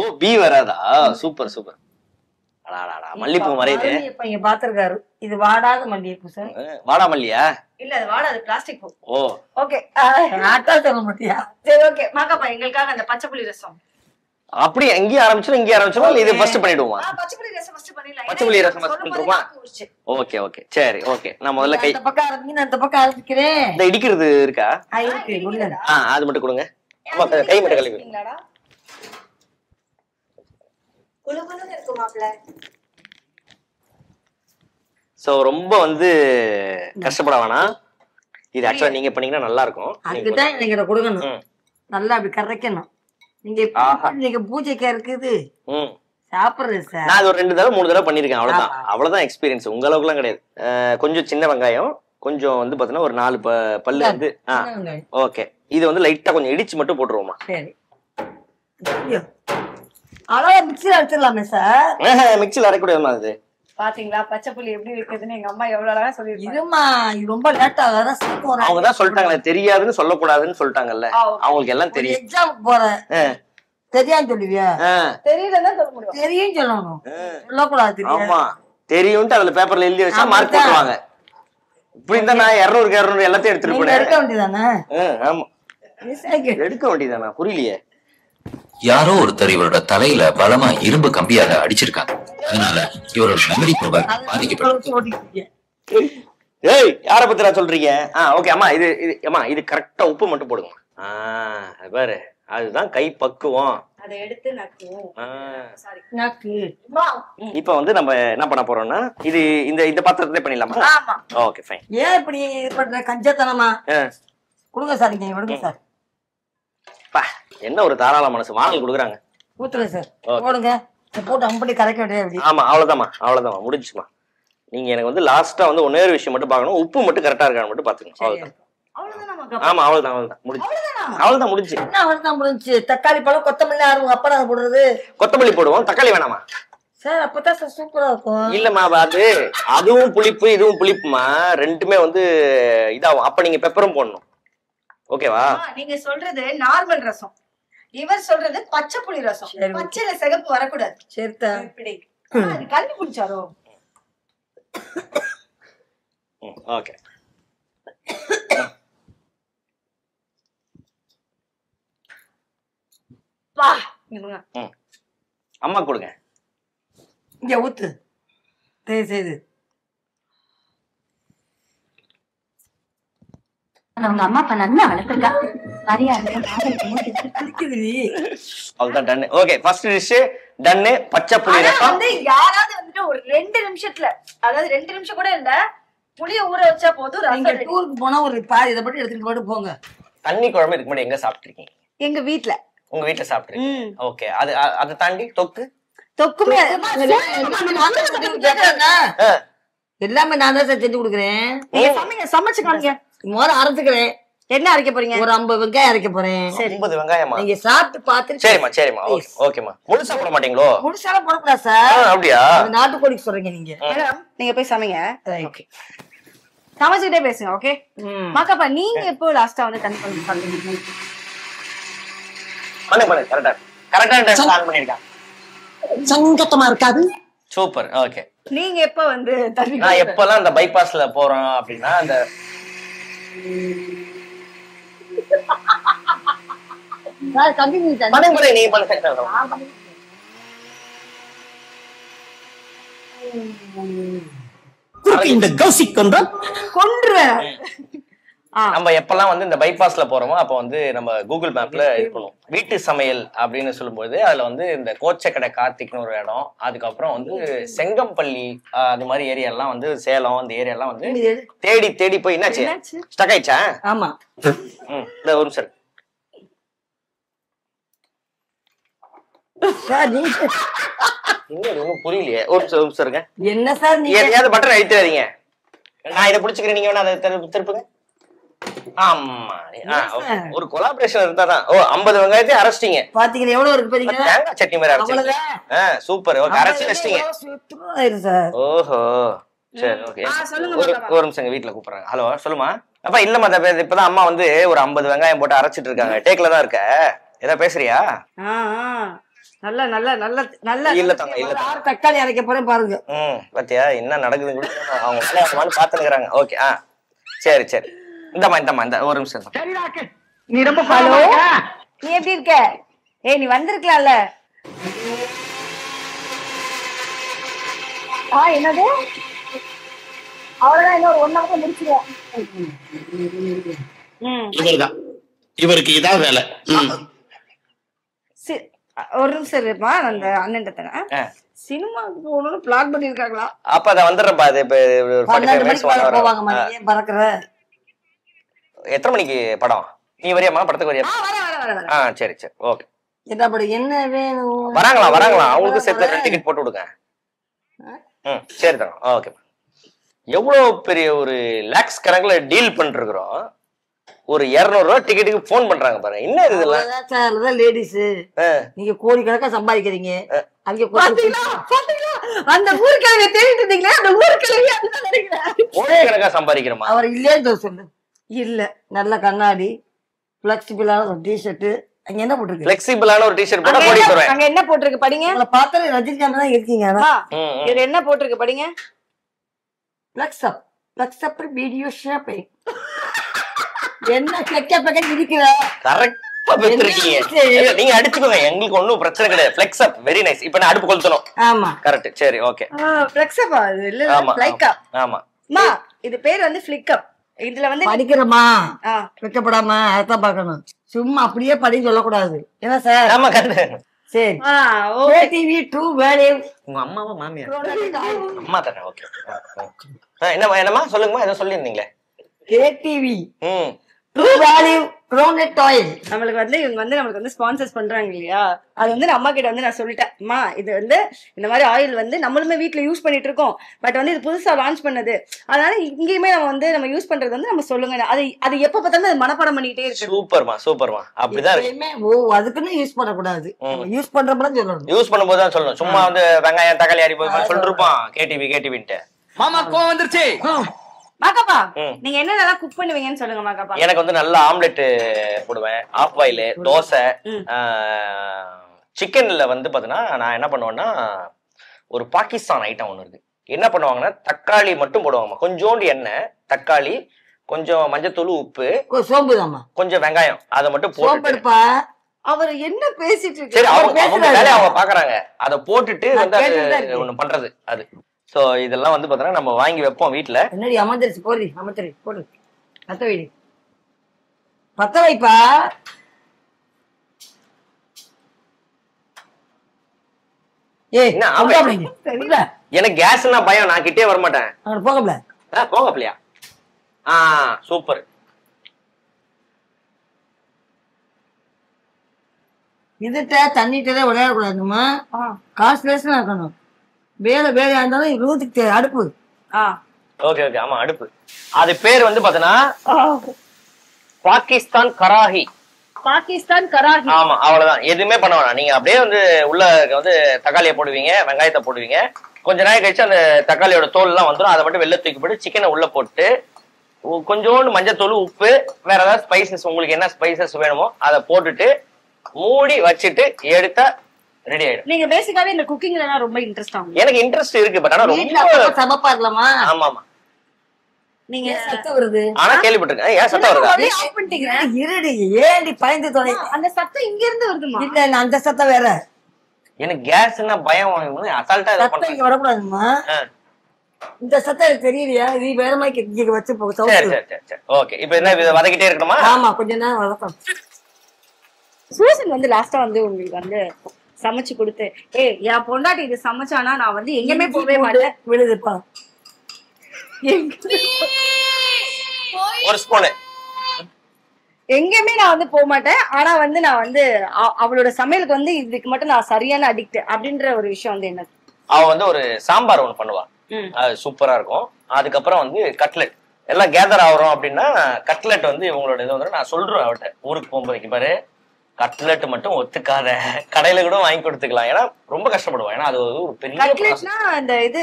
ஓ பி வராதா? சூப்பர். மல்லிப்பூ மறையுது. இப்ப இங்க பாத்துருக்காரு. இது வாடாத மல்லிகைப்பூ சார். வாடா மல்லியா? இல்ல அது வாடாது, பிளாஸ்டிக் பூ. ஓ ஓகே. ஆட்டா சொல்ல மாட்டியா? சரி ஓகே. மாக்காப்பா எங்களுக்காக அந்த பச்சை புளி ரசம். அப்படி அங்கேயே ஆரம்பிச்சோம் இல்ல இது ஃபர்ஸ்ட் பண்ணிடுவோமா? பச்சை புளி ரசம் ஃபர்ஸ்ட் பண்ணிடலாம். பச்சை புளி ரசம் ஃபர்ஸ்ட் பண்ணிடுவோமா? ஓகே சரி ஓகே. நான் முதல்ல கை இந்த பக்கம் ஆரம்பிங்க, நான் இந்த பக்கம் ஆரம்பிக்கிறேன். இந்த இடிக்கிறது இருக்கா? இருக்கு கொடுங்க. அது மட்டும் கொடுங்க. கை மட்டும் கழுவிங்களா? குளுகுளுன்னு இருக்கு மாப்ள. சோ ரொம்ப வந்து கஷ்டப்பட வேணாம். இது ஆக்சுவலா நீங்க பண்ணீங்கன்னா நல்லா இருக்கும். அதுக்குதான் நீங்க கொடுக்கணும். நல்லா அப்படி கரைக்கணும். நீங்க பூஜைக்கா இருக்குது சாப்பிடுறது சார். நான் அது ஒரு 2 தடவை 3 தடவை பண்ணிருக்கேன். அவ்வளவுதான் எக்ஸ்பீரியன்ஸ். உங்க அளவுக்கு எல்லாம் கிடையாது. கொஞ்சம் சின்ன வெங்காயம், கொஞ்சம் வந்து பாத்தீங்கன்னா ஒரு 4 பல்லு வந்து. ஓகே. இது வந்து லைட்டா கொஞ்சம் இடிச்சு மட்டும் போட்டுருவோமா? சரி. அளவா மிக்ஸில அரைச்சிடலாமே சார்? மிக்ஸில அரைக்கூடாதுமா அது. பாத்தீங்களா பச்சை புளி எப்படி இருக்குதுன்னு எங்க அம்மா எவ்வளவு அழகா சொல்லிருக்காங்க. இருமா, இது ரொம்ப லேட் ஆகாத சீக்கிரம். அவங்க தான் சொல்லிட்டாங்களே தெரியாதுன்னு சொல்லக்கூடாதுன்னு சொல்லிட்டாங்கல்ல. அவங்களுக்கு எல்லாம் தெரியும். எக்ஸாமுக்கு போறேன் தெரியான்னு சொல்லுவியா? தெரியலன்னா சொல்ல முடியும். தெரியும் சொல்லணும். சொல்லக்கூடாது. ஆமா தெரியும்ட்டு அதுல பேப்பர்ல எழுதி வச்சா மார்க் போடுவாங்க. இப்படி இருந்தா நான் 200 எல்லாத்தையும் எடுத்துட்டு போனேன். எடுக்க வேண்டியதானே? ஆமா எடுக்க வேண்டியதானா? புரியலையே. யாரோ ஒருத்தர் இவரோட தலையில பலமா இரும்பு கம்பியால அடிச்சிருக்காங்க. அதனால இவரோட மெமரி பவர் பாதிக்கப்பட்டு. ஏய் யார பத்திரா சொல்றீங்க? ஓகே அம்மா இது அம்மா இது கரெக்டா உப்பு மட்டும் போடுங்க. பாரு அதுதான் கை பக்குவம். அதை எடுத்து நக்குவோம். இப்ப வந்து நம்ம என்ன பண்ண போறோம்னா இது இந்த பாத்திரத்திலே பண்ணிடலாமா? ஆமா ஓகே ஃபைன். ஏன் இப்படி பண்ற கஞ்சத்தனமா? கொடுங்க சார். இங்க கொடுங்க சார். என்ன ஒரு தாராள மனசு. வானல் கொடுக்குறாங்க. ஊத்துங்க சார். போடுங்க. போட்டு அம்படி கரைக்க வேண்டியது. ஆமா அவ்வளவுதாம்மா முடிஞ்சுமா. நீங்க எனக்கு வந்து லாஸ்டா வந்து ஒரே ஒரு விஷயம் மட்டும் பார்க்கணும். உப்பு மட்டும் கரெக்டா இருக்கான்னு மட்டும் பாத்துக்கணும். அவ்வளவுதான். ஆமா அவ்வளவுதான் முடிஞ்சு. அவ்வளவுதான் முடிஞ்சு. என்ன அவ்வளவுதான் முடிஞ்சு? தக்காளி பழம் கொத்தமல்லி உங்க அப்பா நான் போடுறது. கொத்தமல்லி போடுவோம், தக்காளி வேணாமா? சார் அப்பதான் சார் சூப்பரா இருக்கும். இல்லம்மா அதுவும் புளிப்பு இதுவும் புளிப்புமா, ரெண்டுமே வந்து இதாகும். அப்ப நீங்க பெப்பரும் போடணும். ஓகேவா? நீங்க சொல்றது நார்மல் ரசம், இவர் சொல்றது பச்சை புளி ரசம். பச்சைல சிகப்பு வரக்கூடாது. சரிதா. இப்படி கல்வி குடிச்சாரோ? ஓகே. வா அம்மா கொடுங்க. இங்க ஊத்து தயவு செய்து. அவங்க அம்மா அப்பா நல்லா வளர்த்துருக்கா. அவ்வளவுதான் done. Okay first dish done. பச்சை புளி ரசம் வந்து யாராவது வந்துட்டு ஒரு 2 நிமிஷத்துல, அதாவது 2 நிமிஷம் கூட இல்ல, புளிய ஊற வச்சா போதும். நீங்க டூருக்கு போனா ஒரு பாதி இதை மட்டும் எடுத்துட்டு போட்டு போங்க. தண்ணி குழம்பு இதுக்கு முன்னாடி எங்க சாப்பிட்டுருக்கீங்க? எங்க வீட்ல. உங்க வீட்ல சாப்பிட்டுருக்கீங்க. ஓகே. அதை தாண்டி தொக்குமே எல்லாமே நான் தான் செஞ்சு கொடுக்குறேன். சமைச்சு காமிங்க. மோர அரைச்சுக்கிறேன். என்ன அரைக்க போறீங்க? ஒரு 50 வெங்காயம் அரைக்க போறேன். 50 வெங்காயமா? நீங்க சாப்பிட்டு பாத்துட்டு. சரிம்மா ஓகேமா. முழுசா போட மாட்டீங்களோ? முழுசால போடக்கூடாது சார். அப்படியா? நாட்டுக்கோழிக்கு சொல்றீங்க நீங்க. நீங்க போய் சமைங்க. ஓகே, சமைச்சுக்கிட்டே பேசுங்க. ஓகே மாக்காப்பா, நீங்க எப்போ லாஸ்டா வந்து தண்ணி பண்ணி பண்ணு கரெக்டா பிளான் பண்ணிருக்கேன். சங்கட்டமா இருக்காது. சூப்பர். ஓகே. நீங்க எப்ப வந்து தண்ணி? நான் எப்பெல்லாம் அந்த பைபாஸ்ல போறோம் அப்படின்னா அந்த நம்ம எப்பெல்லாம் வந்து இந்த பைபாஸ்ல போறோமோ அப்ப வந்து நம்ம கூகுள் மேப்ல இது பண்ணுவோம். வீட்டு சமையல் அப்படின்னு சொல்லும்போது அதுல வந்து இந்த கோச்சக்கடை கார்த்திக்னு ஒரு இடம், அதுக்கப்புறம் வந்து செங்கம்பள்ளி அது மாதிரி ஏரியா எல்லாம் வந்து சேலம் அந்த ஏரியா எல்லாம் வந்து தேடி தேடி போய் என்னாச்சு ஸ்டக் ஆயிடுச்சா? ஆமா. இந்த ஒரு நிமிஷம் ஒன்னும் புரியலையே. ஒரு நிமிஷம் இருங்க. என்ன சார் நீங்க எதையாவது பட்டன் அழுத்தாதீங்க. நான் இதை பிடிச்சுக்கிறேன், நீங்க வேணா அதை திருப்புங்க. ஆமா ஒரு கொலாபரேஷன் இருந்தாதான். ஓ 50 வெங்காயத்தை அரைச்சிட்டீங்க. பாத்தீங்களா எவ்வளவு இருக்கு பாத்தீங்களா? தேங்காய் சட்னி மாதிரி அரைச்சிங்க. சூப்பர். ஓகே அரைச்சு வச்சிட்டீங்க. ஓஹோ சரி ஓகே. ஒரு நிமிஷம் வீட்டுல கூப்பிடுறாங்க. ஹலோ சொல்லுமா? அப்பா இல்லம்மா இப்பதான் அம்மா வந்து ஒரு 50 வெங்காயம் போட்டு அரைச்சிட்டு இருக்காங்க. டேக்ல தான் இருக்க. ஏதாவது பேசுறியா? நல்ல நல்ல நல்ல நல்ல இல்ல தாங்க இல்ல தக்காளி அரைக்க போறேன் பாருங்க. பாத்தியா என்ன நடக்குதுன்னு கூட அவங்க பாத்துக்கிறாங்க. ஓகே சரி சரி. இந்தமா இந்த ஒரு நிமிஷம். நீ ரொம்ப ஹலோ நீ எப்படி இருக்க? ஏய் நீ வந்திருக்கலாம்ல. என்னது அவ்வளவுதான், இன்னொரு 1 hour முடிச்சிருவோம். இவர்தான் இவருக்கு இதான் வேலை. ஒரு நிமிஷம் இருப்பா, அந்த அண்ணன் சினிமாவுக்கு போகணும்னு பிளான் பண்ணிருக்காங்களா? அப்ப அத வந்துடுறப்பா. அது பறக்குற எத்தனை மணிக்கு படம்? நீ வரியாமா படத்துக்கு வரியா? சரி சரி ஓகே. என்ன படம் என்ன வேணும்? வராங்களா அவங்களுக்கு சேர்த்து 2 டிக்கெட் போட்டு விடுங்க. சரி தான் ஓகே. எவ்வளவு பெரிய ஒரு லாக்ஸ் கணக்குல டீல் பண்ணிட்டு இருக்கிறோம். ஒரு 200 ரூபாய் டிக்கெட்டுக்கு போன் பண்றாங்க பாருங்க. என்ன இதெல்லாம் லேடிஸ் நீங்க கோடிக்கணக்கா சம்பாதிக்கிறீங்க. அந்த ஊர்கிழமை தேடிட்டு இருந்தீங்களே, அந்த ஊர்கிழமை கோடிக்கணக்கா சம்பாதிக்கிறோமா? அவர் இல்லைன்னு சொல்லு. இல்ல நல்ல கண்ணாடி பிளெக்சிபிளான ஒரு டிஷர்ட். அங்க என்ன போட்டிருக்கு? பிளெக்சிபிளான ஒரு டிஷர்ட் போட போடி போறேன். அங்க என்ன போட்டிருக்கு படிங்க. உங்களை பார்த்தாலே ரஜினிகாந்த் தான் இருக்கீங்க. இது என்ன போட்டிருக்கு படிங்க. பிளெக்ஸ்அப் வீடியோ ஷாப்பிங். என்ன செக்க இருக்கிற கரெக்டா பெற்றிருக்கீங்க. நீங்க அடிச்சுக்கோங்க, எங்களுக்கு ஒண்ணும் பிரச்சனை கிடையாது. Flex up very nice. இப்போ நான் அடுப்பு கொளுத்தணும். ஆமா கரெக்ட். சரி ஓகே. ஃப்ளெக்ஸ் அப் இல்ல ஃப்ளைக் அப். ஆமா மா இது பேர் வந்து ஃப்ளிக் அப். இதுல வந்து படிக்கிறமா வெக்கப்படாம அதான் பார்க்கணும். சும்மா அப்படியே படி சொல்லக்கூடாது. என்ன சார்? ஆமா கரெக்ட். சரி ஓகே. TV true value. உங்க அம்மாவா மாமியார்? அம்மா தானே. ஓகே என்னம்மா சொல்லுங்கம்மா. ஏதோ சொல்லியிருந்தீங்களே. KTV true value groundnut oil. நம்மளுக்கு வந்து இவங்க வந்து நம்மளுக்கு வந்து ஸ்பான்சர்ஸ் பண்றாங்க இல்லையா, அது வந்து அம்மா கிட்ட வந்து நான் சொல்லிட்டேன், அம்மா இது வந்து இந்த மாதிரி ஆயில் வந்து நம்மளுமே வீட்டுல யூஸ் பண்ணிட்டு இருக்கோம், பட் வந்து இது புதுசா லான்ச் பண்ணது, அதனால இங்கேயுமே நம்ம யூஸ் பண்றது வந்து நம்ம சொல்லுங்க, அது எப்ப பார்த்தாலும் அது மனப்பாடம் பண்ணிட்டே இருக்கு. சூப்பர்மா அப்படிதான் அதுக்குன்னு யூஸ் பண்ணக்கூடாது, யூஸ் பண்றப்ப சொல்லணும், யூஸ் பண்ணும்போது தான் சொல்லணும். சும்மா வந்து வெங்காயம் தக்காளி அரி போய் சொல்லிட்டு இருப்பான் கேடிவின்ட்டு. மாமா கோவம் வந்துருச்சு. மாக்காப்பா நீங்க என்னென்னலாம் குக் பண்ணுவீங்கன்னு சொல்லுங்க மாக்காப்பா. எனக்கு வந்து நல்ல ஆம்லெட் போடுவேன், ஆஃப் பாயில், தோசை. சிக்கன்ல வந்து பாத்தீங்கன்னா நான் என்ன பண்ணுவேன்னா ஒரு பாகிஸ்தான் ஐட்டம் ஒண்ணு இருக்கு. என்ன பண்ணுவாங்கன்னா தக்காளி மட்டும் போடுவாங்க, கொஞ்சோண்டு எண்ணெய், தக்காளி, கொஞ்சம் மஞ்சத்தூள், உப்பு, சோம்புதாமா, கொஞ்சம் வெங்காயம், அதை மட்டும் போட்டு. அவர் என்ன பேசிட்டு இருக்கு, சரி அவங்க வேலையை அவங்க பாக்குறாங்க, அதை போட்டுட்டு வந்து ஒண்ணு பண்றது அது. சோ இதெல்லாம் வந்து பாத்தீங்கன்னா நம்ம வாங்கி வைப்போம் வீட்டுல. என்னடி அமர்ந்துருச்சு, போடு பத்த வைடி, பத்த வைப்பா. எனக்கு கேஸ்னா பயம், நான் கிட்டே வர மாட்டேன். போகப்பலையா? சூப்பர். இதுட்ட தண்ணிட்டே விளையாடக்கூடாதுமா, கான்சன்ட்ரேஷனா இருக்கணும். வேலையா இருந்தாலும் ரூத்துக்கு அடுப்பு. ஓகே ஆமா அடுப்பு. அது பேர் வந்து பாத்தீங்கன்னா பாகிஸ்தான் கராஹி. ஆமா அவ்வளவுதான், எதுவுமே பண்ண வேணாம். நீங்க அப்படியே வந்து உள்ள வந்து தக்காளியை போடுவீங்க, வெங்காயத்தை போடுவீங்க, கொஞ்ச நேரம் கழிச்சு அந்த தக்காளியோட தோல் எல்லாம் வந்துடும், அதை மட்டும் வெளில தூக்கி போட்டு சிக்கனை உள்ள போட்டு கொஞ்சோண்டு மஞ்சத்தூள், உப்பு, வேற ஏதாவது ஸ்பைசஸ் உங்களுக்கு என்ன ஸ்பைசஸ் வேணுமோ அதை போட்டுட்டு மூடி வச்சுட்டு எடுத்தா ரெடி ஆயிடும். நீங்க பேசிக்காவே இந்த குக்கிங்ல ரொம்ப இன்ட்ரெஸ்ட் ஆகும். எனக்கு இன்ட்ரெஸ்ட் இருக்கு, பட் ஆனா ரொம்ப சமப்பா இருக்கலாமா? ஆமா நீங்க சத்தம் வருது ஆனா கேள்விப்பட்டிருக்கேன். ஏன் சத்தம் வருதா? இருடி ஏண்டி பயந்து தொலை, அந்த சத்தம் இங்க இருந்து வருதுமா? இல்ல அந்த சத்தம் வேற. எனக்கு கேஸ்னா பயம், அசால்ட்டா இத சத்தம் இங்க வரக்கூடாதுமா. இந்த சத்தம் எனக்கு தெரியலையா, நீ வேற மாதிரி இங்க வச்சு போக. சரி ஓகே. இப்போ என்ன வதக்கிட்டே இருக்கணுமா? ஆமா கொஞ்ச நேரம் வதக்கணும். சூசன் வந்து லாஸ்டா வந்து உங்களுக்கு வந்து சமைச்சு கொடுத்து, என் பொண்டாட்டி இது சமைச்சானா நான் வந்து எங்கேயுமே போகவே மாட்டேன் விழுதுப்பா, ஒரு ஸ்பூன் எங்கேயுமே நான் வந்து போக மாட்டேன், ஆனா வந்து நான் வந்து அவளோட சமையலுக்கு வந்து இதுக்கு மட்டும் நான் சரியான அடிக்ட் அப்படின்ற ஒரு விஷயம் வந்து என்ன, அவ வந்து ஒரு சாம்பார் ஒண்ணு பண்ணுவா, அது சூப்பரா இருக்கும். அதுக்கப்புறம் வந்து கட்லெட் எல்லாம் கேதர் ஆகுறோம் அப்படின்னா கட்லெட் வந்து இவங்களோட இது வந்து நான் சொல்றேன் அவட்ட, ஊருக்கு போகும்போது பாரு கட்லெட் மட்டும் ஒத்துக்காத, கடையில கூட வாங்கி கொடுத்துக்கலாம், ஏன்னா ரொம்ப கஷ்டப்படுவோம். ஏன்னா அது ஒரு பெரிய கட்லெட்னா அந்த இது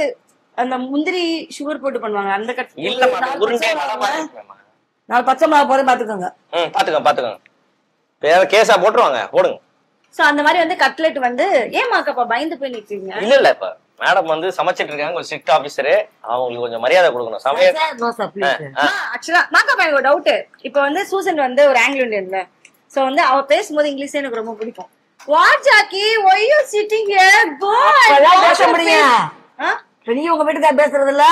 அந்த முந்திரி சுகர் போட்டு பண்ணுவாங்க அந்த கட்லெட் இல்ல. நான் பச்சை மிளகா போறேன் பாத்துக்கோங்க. பாத்துக்கோங்க வேற கேஸா போட்டுருவாங்க, போடுங்க. சோ அந்த மாதிரி வந்து கட்லெட் வந்து ஏன் மாக்கப்பா பயந்து போய் நிக்கிறீங்க? இல்ல இப்ப மேடம் வந்து சமைச்சிட்டு இருக்காங்க, ஒரு ஸ்ட்ரிக்ட் ஆபீசர், அவங்களுக்கு கொஞ்சம் மரியாதை கொடுக்கணும் சமையல். ஆக்சுவலா மாக்கப்பா எனக்கு ஒரு டவுட், இப்ப வந்து சூசன் வந்து ஒரு ஆங்கிலோ இந்தியன்ல, சோ வந்து அவ பேசும்போது இங்கிலீஷ் எனக்கு ரொம்ப பிடிக்கும். What Jackie, why you sitting here? Go. அப்பதான் பேச முடியும். நீ உங்க வீட்டுக்கார பேசுறது இல்ல,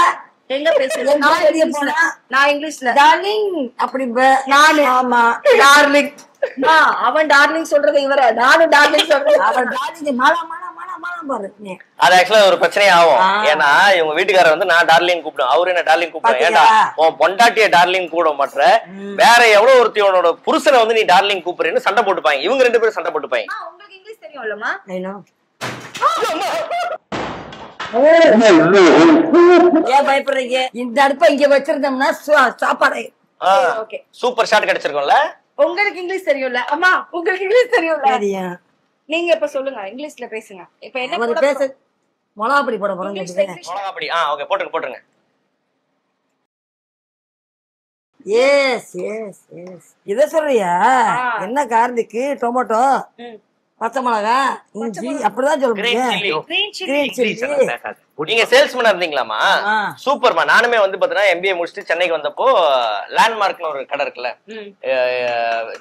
எங்க பேசுறது? நான் வெளிய போனா நான் இங்கிலீஷ்ல டார்லிங் அப்படி நானு. ஆமா டார்லிங். அவன் டார்லிங் சொல்றது இவர, நானும் டார்லிங் சொல்றேன். அவன் டார்லிங் மாலா மாலா மாலா மாலா பாரு. அது ஆக்சுவலா ஒரு பிரச்சனை ஆகும். ஏன்னா இவங்க வீட்டுக்காரர் வந்து நான் டார்லிங் கூப்பிடுவேன், அவரு என்ன டார்லிங் கூப்பிடுவேன். ஏன்டா உன் பொண்டாட்டிய டார்லிங் கூட மாற்ற வேற எவ்வளவு ஒருத்தியோட புருஷனை வந்து நீ டார்லிங் கூப்பிடுறேன்னு சண்டை போட்டுப்பாங்க, இவங்க ரெண்டு பேரும் சண்டை போட்டுப்பாங்க. உங்களுக்கு இங்கிலீஷ் தெரியும்லமா? ஏன் பயப்படுறீங்க? இந்த அடுப்ப இங்க வச்சிருந்தோம்னா சாப்பாடு சூப்பர் ஷாட் கிடைச்சிருக்கும்ல. உங்களுக்கு இங்கிலீஷ் தெரியும்ல அம்மா? உங்களுக்கு இங்கிலீஷ் தெரியும்ல? நீங்க இப்ப சொல்லுங்க, இங்கிலீஷ்ல பேசுங்க. இப்ப என்ன பேச மிளகாப்பொடி போட போறோம். மிளகாப்பொடி ஓகே போட்டுருங்க. எஸ் எஸ் எஸ் இத சொல்றியா? என்ன கார்லிக்கு, டொமேட்டோ, பச்சை மிளகா, இஞ்சி அப்படிதான் சொல்றீங்க. நீங்க சேல்ஸ்மேனா இருந்தீங்களாமா? சூப்பர்மா. நானுமே வந்து பாத்தீங்கன்னா MBA முடிச்சுட்டு சென்னைக்கு வந்தப்போ லேண்ட்மார்க்னு ஒரு கடை இருக்குல்ல,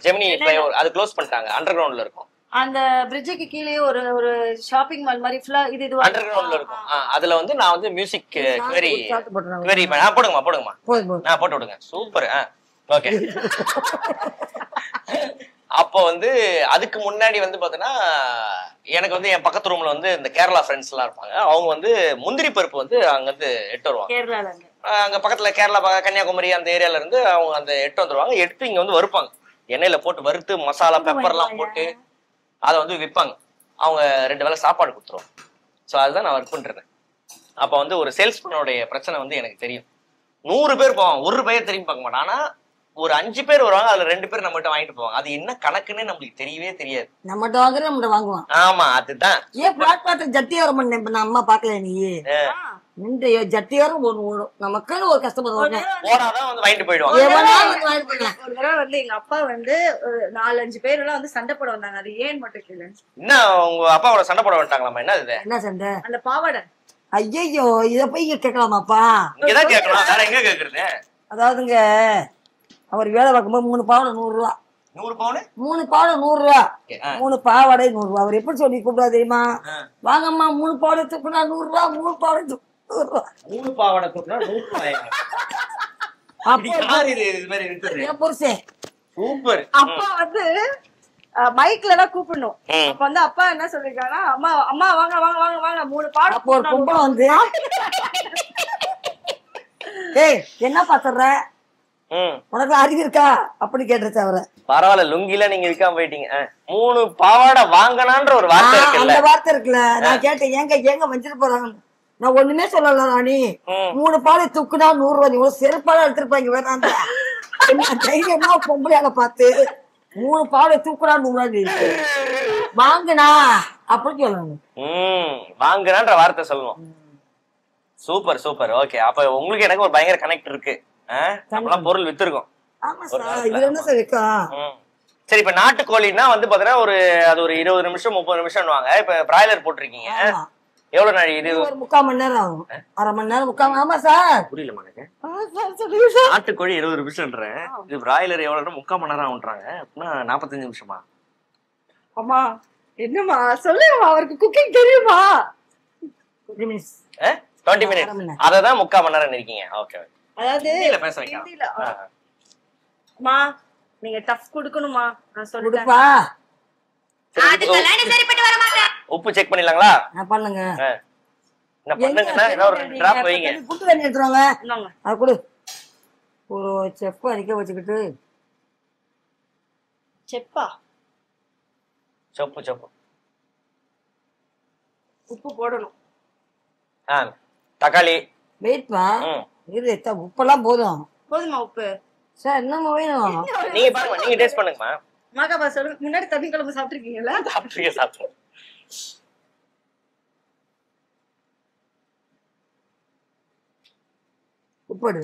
ஜெமினி ஃப்ளைஓவர், அது க்ளோஸ் பண்ணிட்டாங்க, அண்டர் கிரவுண்ட்ல இருக்கும். அந்த பிரிட்ஜுக்கு கீழே ஒரு ஷாப்பிங் மால் மாதிரி ஃபுல்லா இது அண்டர் கிரவுண்ட்ல இருக்கும். அதுல வந்து நான் வந்து மியூசிக் query போடுங்கம்மா நான் போட்டு விடுங்க. சூப்பர். ஓகே அப்போ வந்து அதுக்கு முன்னாடி வந்து பாத்தீங்கன்னா எனக்கு வந்து என் பக்கத்து ரூம்ல வந்து இந்த கேரளா ஃப்ரெண்ட்ஸ் எல்லாம் இருப்பாங்க. அவங்க வந்து முந்திரி பருப்பு வந்து அங்க இருந்து எட்டு வருவாங்க. அங்க பக்கத்துல கேரளா கன்னியாகுமரி அந்த ஏரியால இருந்து அவங்க அந்த எட்டு வந்துருவாங்க. எடுத்து இங்க வந்து வறுப்பாங்க, எண்ணெயில போட்டு வறுத்து மசாலா பெப்பர் எல்லாம் போட்டு அதை வந்து விற்பாங்க. அவங்க 2 வேளை சாப்பாடு கொடுத்துருவாங்க. ஸோ அதுதான் நான் ஒர்க் பண்றேன். அப்ப வந்து ஒரு சேல்ஸ்மேனோடைய பிரச்சனை வந்து எனக்கு தெரியும். 100 பேர் போவாங்க, ஒரு பையன் திரும்பி பார்க்க மாட்டான். ஆனா ஒரு 5 பேர் வருவாங்க, அதுல 2 பேர் நம்மகிட்ட வாங்கிட்டு போவாங்க. அது என்ன கணக்குன்னு நம்மளுக்கு தெரியவே தெரியாது. நம்மகிட்ட வாங்குற நம்மகிட்ட வாங்குவான். ஆமா அதுதான். ஏன் பிளாட்பார்ட் ஜட்டி வர பண்ண இப்ப நான் அம்மா பாக்கல நீ இந்த ஜட்டி வரும் ஓடும் நமக்குன்னு ஒரு கஸ்டமர் போனாதான் வந்து வாங்கிட்டு போயிடுவாங்க. ஒரு தடவை வந்து எங்க அப்பா வந்து 4-5 பேர் எல்லாம் வந்து சண்டை போட வந்தாங்க. அது ஏன்னு மட்டும் கேளு. என்ன உங்க அப்பாவோட சண்டை போட வந்துட்டாங்களாமா? என்ன இது? என்ன சண்டை? அந்த பாவாடை. ஐயோ இத போய் கேட்கலாமாப்பா? இங்கதான் கேட்கலாம், வேற எங்க கேக்குறது? அதாவதுங்க அவர் வேலை பார்க்கும்போது 3 பாவாடை 100 ரூபா. 100 பவுன் 3 பாவாடை 100 ரூபா. 3 பாவாடை 100 ரூபா. அவர் எப்படி சொல்லி கூப்பிடா தெரியுமா? வாங்கம்மா 3 பாவாடை தூக்குனா 100 ரூபா, 3 பாவாடை 100 ரூபா. 3 பாவாடை தூக்குனா 100 ரூபாய். என் புருஷன் சூப்பர். அப்பா வந்து மைக்ல எல்லாம் கூப்பிடணும். அப்ப வந்து அப்பா என்ன சொல்லிருக்காங்கன்னா, அம்மா அம்மா வாங்க வாங்க வாங்க வாங்க 3 பாவாடை. அப்போ ஒரு கும்பல வந்து ஏய் என்னப்பா சொல்ற, உனக்கு அறிவு இருக்கா அப்படி கேட்டுருச்சு அவரை. பரவாயில்ல, லுங்கில நீங்க இருக்காம போயிட்டீங்க. 3 பாவாடை வாங்கனான்ற ஒரு வார்த்தை இருக்குல்ல, அந்த வார்த்தை இருக்குல்ல. நான் கேட்டேன் ஏங்க வஞ்சிட்டு போறாங்க. நான் ஒண்ணுமே சொல்லல ராணி. 3 பாவாடை தூக்குனா 100 ரூபாய். நீ செருப்பால எடுத்துருப்பாங்க வேணாம். தைரியமா பொம்பளையால பார்த்து 3 பாவாடை தூக்குனா 100 ரூபாய் வாங்கினா அப்படின்னு சொல்லணும். வாங்குனான்ற வார்த்தை சொல்லணும். Super super. ஓகே, அப்ப உங்களுக்கு எனக்கு ஒரு பயங்கர கனெக்ட் இருக்கு. பொருள் வித்துருக்கோம். சரி, இப்ப நாட்டுக்கோழின்னா வந்து பாத்தீங்கன்னா அது ஒரு 20 நிமிஷம் 30 நிமிஷம். இப்ப பிராய்லர் போட்டிருக்கீங்க, எவ்வளவு நாள்? இது ஒரு 3/4 மணி நேரம் ஆகும். 1/2 மணி நேரம் 3/4. ஆமா சார், புரியல எனக்கு. நாட்டுக்கோழி 20 நிமிஷம்ன்றேன், இது பிராய்லர் எவ்வளவு? 3/4 மணி நேரம் ஆகுன்றாங்க. அப்படின்னா 45 நிமிஷமா? அம்மா என்னம்மா சொல்லுமா, அவருக்கு குக்கிங் தெரியுமா? 20 மினிட்ஸ். அததான் 3/4 மணி நேரம் இருக்கீங்க. ஓகே, அதாவது பேச வைக்கலாம். அம்மா நீங்க டஃப் கொடுக்கணுமா? நான் சொல்லுப்பா. உப்பு செக் பண்ணிடலாங்களா? பண்ணுங்க. என்ன பண்ணுங்கன்னா ஏதோ ஒரு டிராப் வைங்க. குண்டு தண்ணி எடுத்துறாங்க. அது கொடு. ஒரு செப்ப அடிக்க வச்சுக்கிட்டு. செப்பா? செப்பு. உப்பு போடணும். தக்காளி வெயிட்பா. இது உப்பெல்லாம் போதும். போதுமா உப்பு? சார் என்னமா வேணும்? நீங்க பாருங்க, நீங்க டேஸ்ட் பண்ணுங்கம்மா. மகாபா சொல்லுங்க. முன்னாடி தண்ணி குழம்பு சாப்பிட்டுருக்கீங்களா? சாப்பிட்டேன். உப்படு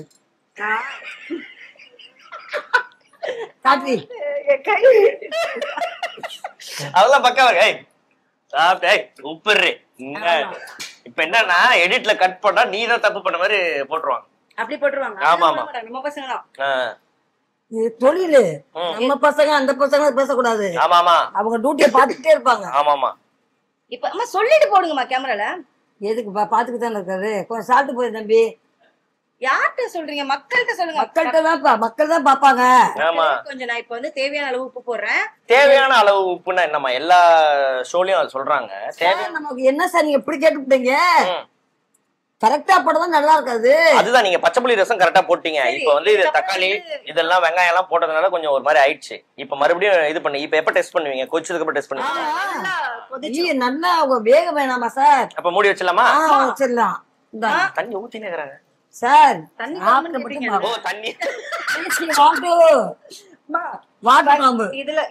காட்டி அதெல்லாம் பக்கம் உப்பு. இப்ப என்னன்னா எடிட்ல கட் பண்ணா நீ தான் தப்பு பண்ண மாதிரி போட்டுருவாங்க. அப்படி போட்டுருவாங்க. ஆமா ஆமா, நம்ம பசங்க தான். இது தொழிலு. நம்ம பசங்க அந்த பசங்க பேசக்கூடாது. ஆமா ஆமா, அவங்க டியூட்டியை பாத்துக்கிட்டே இருப்பாங்க. ஆமா ஆமா. இப்ப அம்மா சொல்லிட்டு போடுங்கம்மா கேமரால. எதுக்கு பாத்துக்கிட்டு தான் இருக்காரு. கொஞ்சம் சாப்பிட்டு போய் தம்பி. யார்கிட்ட சொல்றீங்க? மக்கள்கிட்ட சொல்லுங்க. மக்கள்கிட்ட தான், மக்கள் தான் பாப்பாங்க. கொஞ்சம் நான் இப்ப வந்து தேவையான அளவு உப்பு போடுறேன். தேவையான அளவு உப்புன்னா என்னம்மா? எல்லா ஷோலயும் அது சொல்றாங்க. நமக்கு என்ன சார் நீங்க எப்படி கேட்டுட்டீங்க? கரெக்டா போட்டதான் நல்லா இருக்காது. அதுதான், நீங்க பச்சை புளி ரசம் கரெக்டா போட்டீங்க. இப்ப வந்து இது தக்காளி இதெல்லாம் வெங்காயம் எல்லாம் போட்டதுனால கொஞ்சம் ஒரு மாதிரி ஆயிடுச்சு. இப்ப மறுபடியும் இது பண்ணி இப்ப எப்ப டெஸ்ட் பண்ணுவீங்க? கொச்சதுக்கு அப்புறம் டெஸ்ட் பண்ணுவீங்க. நல்லா வேக வேணாமா சார்? அப்ப மூடி வச்சிடலாமா? வச்சிடலாம். தண்ணி ஊத்தினே இருக்கிறாங்க சார். தண்ணி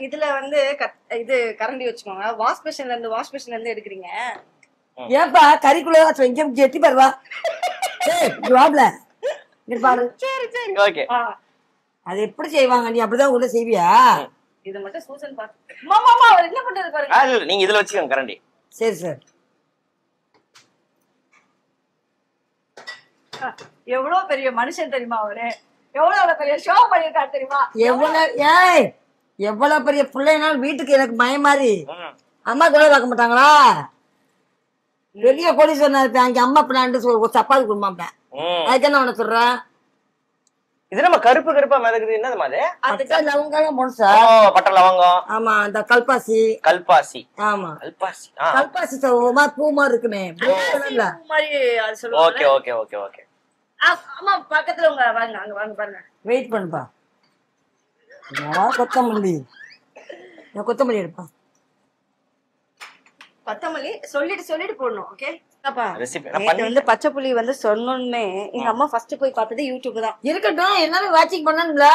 இதுல வந்து இது கரண்டி வச்சுக்கோங்க. வாஷ் பேஷன்ல இருந்து எடுக்கிறீங்க. ஏப்பா கறிக்குள்ள எட்டி பாருவா. பாரு. சரி ஓகே. அது எப்படி செய்வாங்க? நீ அப்படிதான் உள்ள செய்வியா? இது மட்டும் சூசன் பாத்து மாமா அவர் என்ன பண்றது பாருங்க. நீங்க இதுல வச்சுக்கோங்க கரண்டி. சரி சார். எவ்வளவு பெரிய மனுஷன் தெரியுமா அவரு? எவ்வளவு பெரிய ஷோ பண்ணிருக்காரு தெரியுமா? எவ்வளவு பெரிய பிள்ளைனாலும் வீட்டுக்கு எனக்கு மயம் மாதிரி அம்மா தொலை பார்க்க மாட்டாங்களா? பெரிய கோடீஸ்வரனா இருப்பேன். அங்க அம்மா பின்னாண்டு ஒரு சப்பாத்தி குடும்பம். அதுக்கு என்ன உன சொல்ற? இது நம்ம கருப்பு கருப்பா மிதக்குது என்னது அது? பட்டை லவங்கம் போடும் சார். பட்டை லவங்கம். ஆமா அந்த கல்பாசி. கல்பாசி. ஆமா கல்பாசி. கல்பாசி பூ மாதிரி இருக்குமே. Okay okay okay okay. ஆமா பக்கத்துல உங்க வாங்க அங்க வாங்க பாருங்க. வெயிட் பண்ணுப்பா. கொத்தமல்லி. நான் கொத்தமல்லி எடுப்பா. கொத்தமல்லி சொல்லிட்டு போடணும். ஓகே ரெசிபி பச்சை புளி வந்து சொன்னோன்னே எங்க அம்மா ஃபர்ஸ்ட் போய் பார்த்தது யூடியூப் தான். இருக்கட்டும் எல்லாமே வாட்சிங் பண்ணணும்ல.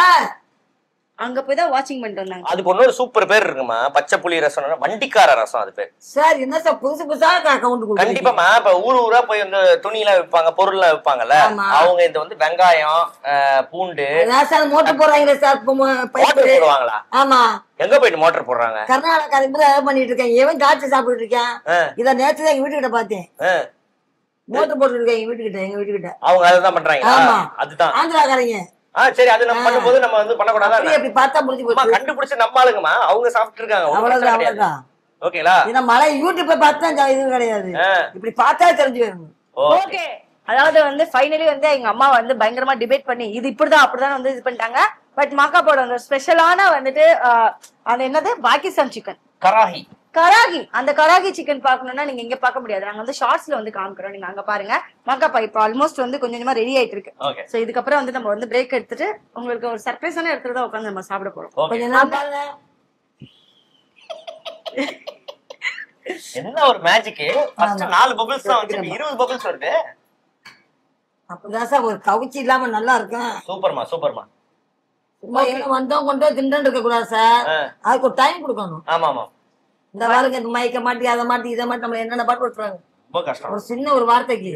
அங்க போய் தான் வாட்சிங் பண்ணிட்டு வந்தாங்க. அதுக்கு இன்னொரு சூப்பர் பேர் இருக்குமா, பச்சை புளி ரசம், வண்டிக்கார ரசம் அது பேர். சார் என்ன சார் புதுசு புதுசா அக்கௌண்ட் கொடுங்க. கண்டிப்பாமா இப்ப ஊரா போய் வந்து துணி எல்லாம் விற்பாங்க, பொருள் எல்லாம் விற்பாங்கல்ல, அவங்க இந்த வந்து வெங்காயம் பூண்டு சார் மோட்டர் போடுறாங்க சார். போடுவாங்களா? ஆமா. எங்க போயிட்டு மோட்டர் போடுறாங்க? கர்நாடகா பண்ணிட்டு இருக்கேன். எவன் காய்ச்சி சாப்பிட்டு இருக்கேன். இத நேற்று எங்க வீட்டுக்கிட்ட பார்த்தேன். மோட்டர் போட்டு இருக்கேன் எங்க வீட்டுக்கிட்ட. அவங்க அதான் பண்றாங்க. அதுதான் ஆந்திராக்காரங்க. சரி அது நம்ம பண்ணும்போது நம்ம வந்து பண்ணக்கூடாதா? அப்படி பார்த்தா முடிஞ்சு போச்சு. கண்டுபிடிச்சு நம்ம ஆளுங்கம்மா அவங்க சாப்பிட்டு இருக்காங்க. அவ்வளவுதான். ஓகேங்களா? இந்த மழை யூடியூப்ல பார்த்தா இது கிடையாது. இப்படி பார்த்தா தெரிஞ்சு வரணும். ஓகே. அதாவது வந்து ஃபைனலி வந்து எங்க அம்மா வந்து பயங்கரமா டிபேட் பண்ணி இது இப்படிதான் அப்படிதான் வந்து இது பண்ணிட்டாங்க. பட் மாக்காப்போட அந்த ஸ்பெஷலான வந்துட்டு அது என்னது பாகிஸ்தான் சிக்கன் கராகி. அந்த கராகி சிக்கன் பாக்கணும்னா நீங்க இங்க பார்க்க முடியாது. நாங்க வந்து ஷார்ட்ஸ்ல வந்து காமிக்கிறோம், நீங்க அங்க பாருங்க. மாக்காப்பா இப்ப ஆல்மோஸ்ட் வந்து கொஞ்சம் கொஞ்சமா ரெடி ஆயிட்டு இருக்கு. சோ இதுக்கப்புறம் வந்து நம்ம வந்து பிரேக் எடுத்துட்டு உங்களுக்கு ஒரு சர்ப்ரைஸான இடத்துல தான் உட்காந்து நம்ம சாப்பிட போறோம். என்ன ஒரு மேஜிக்! ஃபர்ஸ்ட் 4 பபிள்ஸ் தான் வந்து 20 பபிள்ஸ் வருது. அப்பதான் சார் ஒரு கவுச்சி இல்லாம நல்லா இருக்கும். சூப்பர்மா சூப்பர்மா. வந்தோம் கொண்டு திண்டு இருக்க கூடாது சார். அதுக்கு ஒரு டைம் கொடுக்கணும். ஆமா ஆமா. இந்த வாருங்க மயக்க மாட்டி அதை மாட்டி இதை மாட்டி நம்ம என்னென்ன பாட்டு விட்டுறாங்க. ரொம்ப கஷ்டம். ஒரு சின்ன ஒரு வார்த்தைக்கு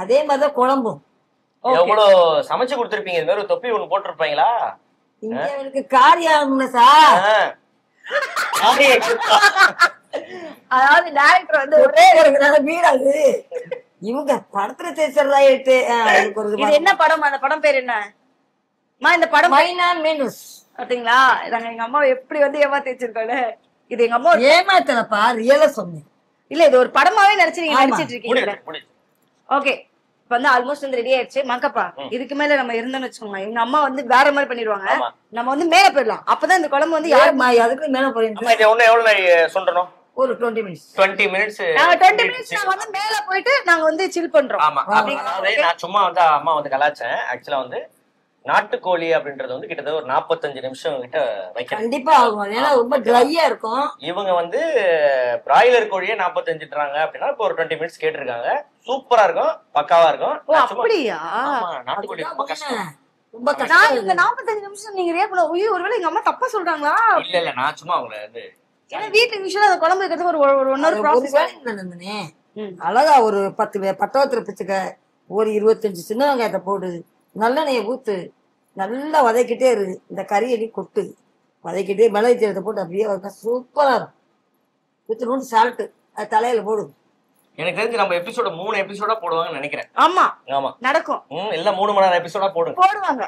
அதே மாதிரிதான் குழம்பும். எவ்வளவு சமைச்சு கொடுத்துருப்பீங்க. இது மாதிரி ஒரு தொப்பி ஒண்ணு போட்டிருப்பாங்களா? இங்க எனக்கு காரியம் சார். அதாவது டைரக்டர் வந்து ஒரே ஒரு வீடாது இவங்க படத்துல தேய்ச்சறாயிட்டு. இது என்ன படம்? அந்த படம் பேர் என்ன? இந்த படம் மைனா மீனஸ் பாத்தீங்களா? நாங்க எங்க அம்மா எப்படி வந்து ஏமாத்திச்சிருக்கோம்ல. இது எங்க அம்மா ஏமாத்தலப்பா, ரியலா சொன்னேன். இல்ல இது ஒரு படமாவே நடிச்சிட்டு இருக்கீங்க. ஓகே இப்ப வந்து ஆல்மோஸ்ட் வந்து ரெடி ஆயிடுச்சு. மாக்கப்பா இதுக்கு மேல நம்ம இருந்தோம்னு வச்சுக்கோங்க, எங்க அம்மா வந்து வேற மாதிரி பண்ணிடுவாங்க. நம்ம வந்து மேல போயிடலாம். அப்பதான் இந்த குழம்பு வந்து யாருமா அதுக்கு மேல போயிடும். எவ்வளவு சொல்றோம்? ஒரு 20 மினிட்ஸ். 20 மினிட்ஸ் நாங்க வந்து மேல போயிட்டு நாங்க வந்து சில் பண்றோம். ஆமா. நான் சும்மா வந்து அம்மா வந்து கலாச்சேன். ஆக்சுவலா வந்து நாட்டுக்கோழி அப்படின்றது வந்து கிட்டத்தட்ட ஒரு 45 நிமிஷம் கிட்ட வைக்கணும். கண்டிப்பா ஆகும். ஏன்னா ரொம்ப ட்ரையா இருக்கும். இவங்க வந்து பிராய்லர் கோழியே 45 அப்படின்னா இப்போ ஒரு 20 மினிட்ஸ் கேட்டிருக்காங்க. சூப்பரா இருக்கும், பக்காவா இருக்கும். அப்படியா? நாட்டுக்கோழி ரொம்ப கஷ்டம். ரொம்ப கஷ்டம். இந்த 45 நிமிஷம் நீங்க ரியாக்ட் பண்ண ஒருவேளை எங்க அம்மா தப்பா சொல்றாங்களா? இல்ல நான் சும்மா அவங்கள வந்து ஏன்னா வீட்டுக்கு யூசுவலா அந்த குழம்பு வைக்கிறது ஒரு 1 ஹவர் ப்ராசஸ். அழகா ஒரு 10 பட்டவத்திர பிச்சுக்க, ஒரு 25 சின்ன வெங்காயத்தை போடு, நல்லெண்ணெயை ஊத்து, நல்லா வதக்கிட்டே இரு. இந்த கறியடி கொட்டு வதக்கிட்டே மிளகு சீரகத்தை போட்டு அப்படியே சூப்பரா இருக்கும். ஊத்தணும் சால்ட்டு அது தலையில போடு. எனக்கு தெரிஞ்சு நம்ம எபிசோட 3 எபிசோடா போடுவாங்கன்னு நினைக்கிறேன். ஆமா ஆமா நடக்கும். இல்ல 3 மணி நேரம் எபிசோடா போடுவாங்க.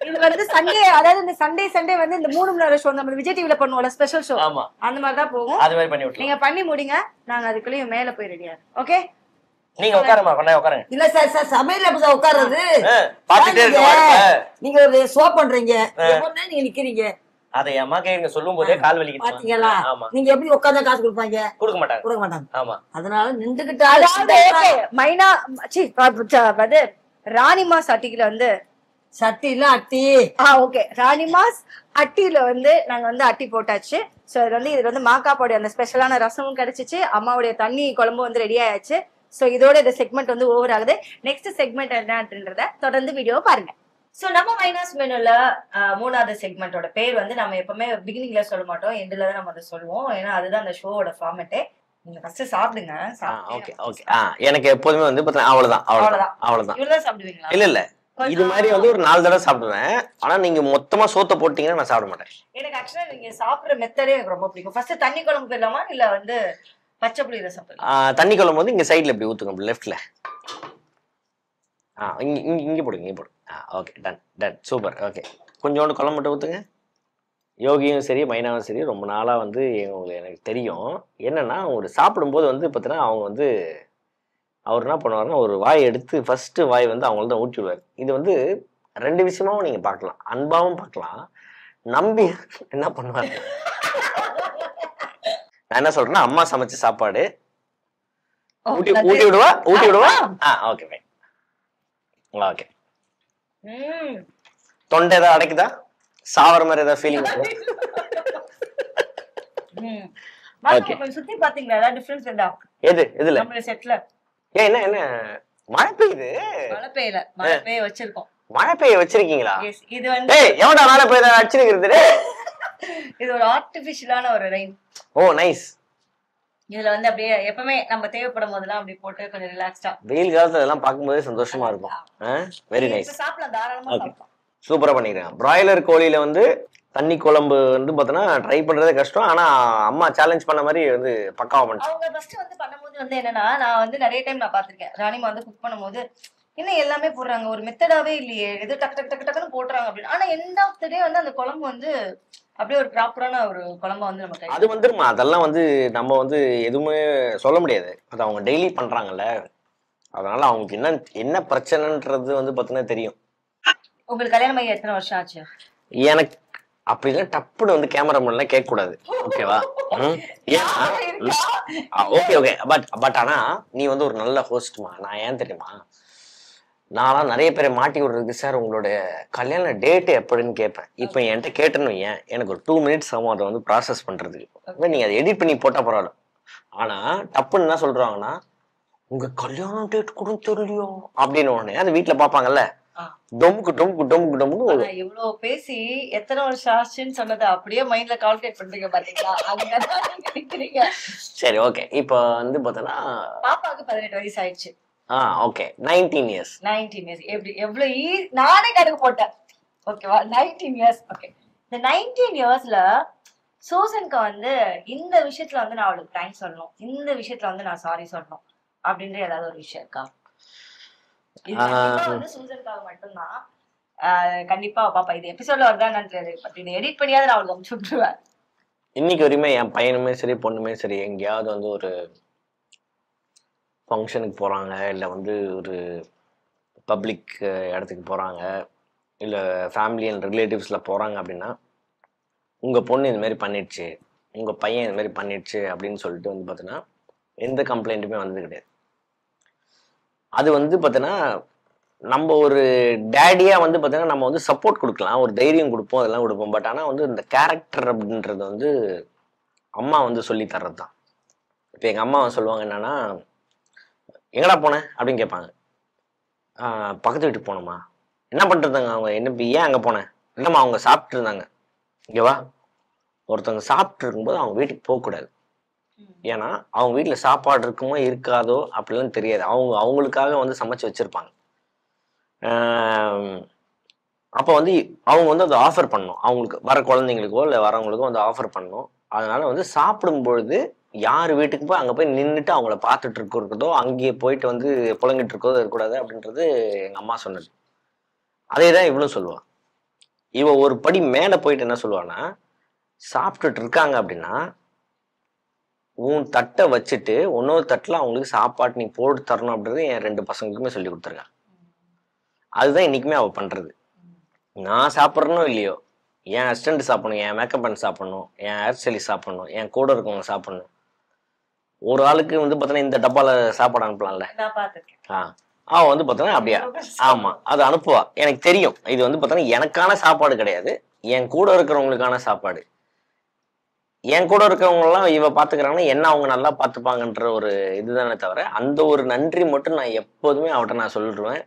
இது வந்து சண்டே, அதாவது இந்த சண்டே வந்து இந்த 3 மணி நேரம் ஷோ நம்ம விஜய் டிவில பண்ணுவோம்ல ஸ்பெஷல் ஷோ, அந்த மாதிரி தான் போகும். அது மாதிரி பண்ணி விட்டுருங்க. நீங்க பண்ணி முடிங்க, நாங்க அதுக்குள்ளேயும் மேல போய் ரெடியா. ஓகே நீங்க உட்காருமா, பண்ண உட்காருங்க. இல்ல சார் சார் சமையல் அப்படி உட்கார்றது பாத்துட்டே இருக்க. நீங்க ஒரு ஷோ பண்றீங்க, நீங்க நிக்கிறீங்க. அதை அம்மா கேங்க சொல்லும் போதே கால் வலிக்குது பாத்தீங்களா? நீங்க எப்படி உட்கார்ந்தா காசு கொடுப்பாங்க? கொடுக்க மாட்டாங்க. ஆமா. அதனால நின்றுகிட்டு மைனா அது ராணிமாஸ் அட்டிக்குல வந்து சட்டில அட்டி. ஓகே ராணிமாஸ் அட்டில வந்து நாங்க வந்து அட்டி போட்டாச்சு. சோ இது வந்து மாக்காப்போடைய அந்த ஸ்பெஷலான ரசமும் கிடைச்சிச்சு, அம்மாவுடைய தண்ணி குழம்பு வந்து ரெடி ஆயாச்சு. சோ இதோட இந்த செக்மெண்ட் வந்து ஓவர் ஆகுது. நெக்ஸ்ட் செக்மெண்ட் என்னன்றத தொடர்ந்து வீடியோ பாருங்க. சோ நம்ம மைனாஸ் மெனுல 3வது செக்மெண்டோட பேர் வந்து நம்ம எப்பவுமே பிகினிங்ல சொல்ல மாட்டோம், எண்ட்ல தான் நம்ம அதை சொல்லுவோம். ஏன்னா அதுதான் அந்த ஷோவோட ஃபார்மேட்டே. நீங்க ஃபர்ஸ்ட் சாப்பிடுங்க. Okay okay. எனக்கு எப்போதுமே வந்து பார்த்தா அவ்வளவுதான். இவ்வளவுதான் சாப்பிடுவீங்களா? இல்ல இது மாதிரி வந்து ஒரு 4 தடவை சாப்பிடுவேன். ஆனா நீங்க மொத்தமா சோத்த போட்டீங்கன்னா நான் சாப்பிட மாட்டேன். எனக்கு ஆக்சுவலா நீங்க சாப்பிடுற மெத்தடே எனக்கு ரொம்ப பிடிக்கும். ஃபர்ஸ்ட் தண்ணி குழம்பு போயிடலாமா இல்ல வந்து பச்சை புளி ரசம்? தண்ணி குழம்பு வந்து இங்க சைடுல இப்படி ஊத்துங்க, லெஃப்ட்ல. இங்க போடுங்க, இங்க போடுங்க. Okay done super. ஓகே கொஞ்சோண்டு குழம்பு மட்டும் ஊத்துங்க. யோகியும் சரி மைனாவும் சரி ரொம்ப நாளா வந்து எனக்கு தெரியும். என்னன்னா ஒரு சாப்பிடும்போது வந்து பார்த்தீங்கன்னா அவங்க வந்து அவர் என்ன பண்ணுவாருன்னா ஒரு வாய் எடுத்து ஃபர்ஸ்ட் வாய் வந்து அவங்கள தான் ஊட்டி விடுவார். இது வந்து 2 விஷயமாவும் நீங்க பார்க்கலாம். அன்பாவும் பார்க்கலாம். நம்பி என்ன பண்ணுவாங்க, நான் என்ன சொல்றேன்னா, அம்மா சமைச்ச சாப்பாடு ஊட்டி விடுவா. Okay fine. ஓகே. தொண்டை ஏதாவது அடைக்குதா? சாவர மாதிரி ஏதாவது ஃபீலிங்? சுத்தி பாத்தீங்களா டிஃபரன்ஸ் இருந்தா? எதுல நம்ம செட்ல என்ன மழை பெய்யுது? மழை பெய்யல, மழை பெய்ய வச்சிருக்கோம். மழை பெய்ய வச்சிருக்கீங்களா? இது வந்து எவன்டா மழை பெய்ய வச்சிருக்கிறது? இது ஒரு ஆர்டிபிஷியலான ஒரு ரெயின். ஓ நைஸ். இதுல வந்து அப்படியே எப்பவுமே நம்ம தேவைப்படும் போதெல்லாம் அப்படி போட்டு கொஞ்சம் ரிலாக்ஸ்டா வெயில் காலத்துல இதெல்லாம் பார்க்கும்போது சந்தோஷமா இருக்கும். Very nice. சாப்பிடலாம், தாராளமா சாப்பிடலாம். சூப்பரா பண்ணிருக்கேன். பிராய்லர் கோழியில வந்து தண்ணி குழம்பு வந்து பாத்தீங்கன்னா ட்ரை பண்றதே கஷ்டம். ஆனா அம்மா சேலஞ்ச் பண்ண மாதிரி வந்து பக்காவா பண்ணிட்டாங்க. அவங்க ஃபர்ஸ்ட் வந்து பண்ணும்போது வந்து என்னன்னா, நான் வந்து நிறைய டைம் நான் பாத்திருக்கேன், ராணிமா வந்து குக் பண்ணும்போது இன்னும் எல்லாமே போடுறாங்க, ஒரு மெத்தடாவே இல்லையே, எது டக்கு டக்கு டக்கு டக்குன்னு போடுறாங்க அப்படின்னு. ஆனா எண்ட் ஆஃப் தி டே வந்து அந்த குழம்பு வந்து அப்படியே ஒரு ப்ராப்பரான ஒரு குழம்பா வந்து நமக்கு அது வந்துருமா. அதெல்லாம் வந்து நம்ம வந்து எதுவுமே சொல்ல முடியாது. அது அவங்க டெய்லி பண்றாங்கல்ல, அதனால அவங்களுக்கு என்ன பிரச்சனைன்றது வந்து பாத்தீங்கன்னா தெரியும். உங்களுக்கு கல்யாணம் ஆகி எத்தனை வருஷம் ஆச்சு? எனக்கு அப்படிலாம் டப்புன்னு வந்து கேமரா முன்னாடி கேட்க கூடாது, ஓகேவா? ஓகே. பட் ஆனா நீ வந்து ஒரு நல்ல ஹோஸ்ட்மா. நான் ஏன் தெரியுமா, நான்லாம் நிறைய பேரை மாட்டி விடுறதுக்கு, சார் உங்களோட கல்யாண டேட் எப்படின்னு கேட்பேன். இப்போ என்கிட்ட கேட்டேன்னு ஏன் எனக்கு ஒரு 2 மினிட்ஸ் ஆகும் அதை வந்து ப்ராசஸ் பண்றதுக்கு. நீங்க அதை எடிட் பண்ணி போட்டா பரவாயில்ல. ஆனா டப்புன்னு என்ன சொல்றாங்கன்னா, உங்க கல்யாண டேட் கூட தெரியலையோ அப்படின்னு உடனே அது வீட்டுல பாப்பாங்கல்ல, இவ்வளவு பேசி எத்தனை வருஷம் ஆச்சுன்னு சொன்னது அப்படியே மைண்ட்ல கால்குலேட் பண்றீங்க பாத்தீங்களா? சரி ஓகே. இப்போ வந்து பாத்தீங்கன்னா பாப்பாவுக்கு 18 வயசு ஆயிடுச்சு. Okay 19 years. எப்படி எவ்வளவு நானே கணக்கு போட்டேன், ஓகேவா? 19 இயர்ஸ். ஓகே. இந்த 19 இயர்ஸ்ல சூசனுக்கு வந்து இந்த விஷயத்துல வந்து நான் அவளுக்கு தேங்க்ஸ் சொல்லணும், இந்த விஷயத்துல வந்து நான் சாரி சொல்லணும் அப்படின்ற ஏதாவது ஒரு விஷயம் இருக்கா? சூசனுக்காக மட்டும்தான். கண்டிப்பா பாப்பா இது எபிசோட்ல வருதான் தெரியாது, பட் இதை எடிட் பண்ணியாவது நான் அவளுக்கு அனுப்பிச்சு விட்டுருவேன். இன்னைக்கு வரையுமே என் பையனுமே சரி பொண்ணுமே சரி எங்கேயாவது வந்து ஒரு ஃபங்க்ஷனுக்கு போகிறாங்க, இல்லை வந்து ஒரு பப்ளிக் இடத்துக்கு போகிறாங்க, இல்லை ஃபேமிலி அண்ட் ரிலேட்டிவ்ஸில் போகிறாங்க அப்படின்னா, உங்கள் பொண்ணு இதுமாரி பண்ணிடுச்சு, உங்கள் பையன் இதுமாரி பண்ணிடுச்சு அப்படின்னு சொல்லிட்டு வந்து பார்த்தீங்கன்னா எந்த கம்ப்ளைண்ட்டுமே வந்தது கிடையாது. அது வந்து பார்த்தீங்கன்னா நம்ம ஒரு டேடியாக வந்து பார்த்தீங்கன்னா நம்ம வந்து சப்போர்ட் கொடுக்கலாம், ஒரு தைரியம் கொடுப்போம், அதெல்லாம் கொடுப்போம். பட் ஆனால் வந்து இந்த கேரக்டர் அப்படின்றது வந்து அம்மா வந்து சொல்லி தர்றது தான். இப்போ எங்கள் அம்மா சொல்லுவாங்க என்னன்னா, எங்கடா போனேன் அப்படின்னு கேட்பாங்க. பக்கத்து வீட்டுக்கு போனோமா. என்ன பண்ணிருந்தாங்க அவங்க, என்ன ஏன் அங்கே போனேன்? இல்லைம்மா அவங்க சாப்பிட்டு இருந்தாங்க. இங்கேவா, ஒருத்தவங்க சாப்பிட்டு இருக்கும்போது அவங்க வீட்டுக்கு போகக்கூடாது. ஏன்னா அவங்க வீட்டில் சாப்பாடு இருக்குமோ இருக்காதோ அப்படிலாம் தெரியாது. அவங்களுக்காக வந்து சமைச்சு வச்சிருப்பாங்க. அப்போ வந்து அவங்க வந்து அதை ஆஃபர் பண்ணணும், அவங்களுக்கு வர குழந்தைங்களுக்கோ இல்லை வரவங்களுக்கோ வந்து ஆஃபர் பண்ணணும். அதனால வந்து சாப்பிடும் பொழுது யார் வீட்டுக்கு போய் அங்கே போய் நின்றுட்டு அவங்கள பார்த்துட்டு இருக்கிறதோ, அங்கேயே போயிட்டு வந்து புழங்கிட்டு இருக்கிறதோ இருக்கக்கூடாது அப்படின்றது எங்கள் அம்மா சொன்னது. அதே தான் இவளும் சொல்லுவாள். இவ ஒரு படி மேலே போயிட்டு என்ன சொல்லுவான்னா, சாப்பிட்டுட்டு இருக்காங்க அப்படின்னா உன் தட்டை வச்சுட்டு இன்னொரு தட்டில் அவங்களுக்கு சாப்பாட்டு நீ போட்டு தரணும் அப்படின்றது என் 2 பசங்களுக்குமே சொல்லி கொடுத்துருக்கேன். அதுதான் இன்னைக்குமே அவள் பண்ணுறது. நான் சாப்பிட்றனோ இல்லையோ, என் அசிஸ்டண்ட் சாப்பிடணும், என் மேக்கப் பண்ண சாப்பிடணும், என் ஹேர் ஸ்டைலிஸ்ட் சாப்பிடணும், என் கூட இருக்கவங்க சாப்பிடணும். ஒரு ஆளுக்கு வந்து பார்த்தோன்னா இந்த டப்பாவில் சாப்பாடு அனுப்பலாம்ல. அவன் வந்து பார்த்தோன்னா அப்படியா, ஆமாம் அது அனுப்புவா. எனக்கு தெரியும் இது வந்து பார்த்தோன்னா எனக்கான சாப்பாடு கிடையாது, என் கூட இருக்கிறவங்களுக்கான சாப்பாடு. என் கூட இருக்கிறவங்கலாம் இவ பார்த்துக்கிறாங்கன்னா என்ன அவங்க நல்லா பார்த்துப்பாங்கன்ற ஒரு இதுதானே தவிர, அந்த ஒரு நன்றி மட்டும் நான் எப்போதுமே அவட்ட நான் சொல்லிடுவேன்.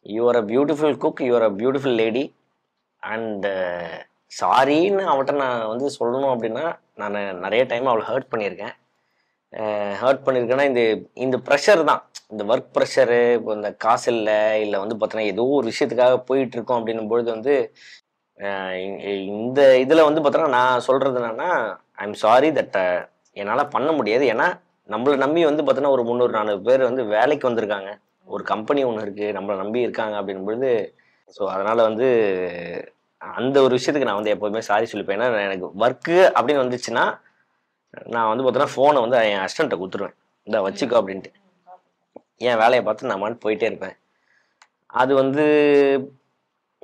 You are a beautiful cook, you are a beautiful lady and சாரின்னு அவட்ட நான் வந்து சொல்லணும் அப்படின்னா, நான் நிறைய டைம் அவளை ஹர்ட் பண்ணியிருக்கேன். இந்த ப்ரெஷர் தான், இந்த ஒர்க் ப்ரெஷரு, இப்போ இந்த காசு இல்லை வந்து பார்த்தோன்னா ஏதோ ஒரு விஷயத்துக்காக போயிட்டு இருக்கோம் அப்படின்னும் பொழுது வந்து இந்த இதில் வந்து பார்த்தோன்னா நான் சொல்கிறது என்னன்னா, ஐ எம் சாரி தட் என்னால் பண்ண முடியாது. ஏன்னா நம்மளை நம்பி வந்து பார்த்தோன்னா ஒரு 300-400 பேர் வந்து வேலைக்கு வந்திருக்காங்க, ஒரு கம்பெனி ஒன்று இருக்குது, நம்மளை நம்பி இருக்காங்க அப்படின்னும் பொழுது. ஸோ அதனால் வந்து அந்த ஒரு விஷயத்துக்கு நான் வந்து எப்போதுமே சாரி சொல்லிப்பேன். ஏன்னா எனக்கு ஒர்க்கு அப்படின்னு வந்துச்சுன்னா நான் வந்து பார்த்தோன்னா ஃபோனை வந்து என் அசிஸ்டண்ட்டை கொடுத்துருவேன், இந்த வச்சுக்கோ அப்படின்ட்டு. என் வேலையை பார்த்து நான் மட்டும் போயிட்டே இருப்பேன். அது வந்து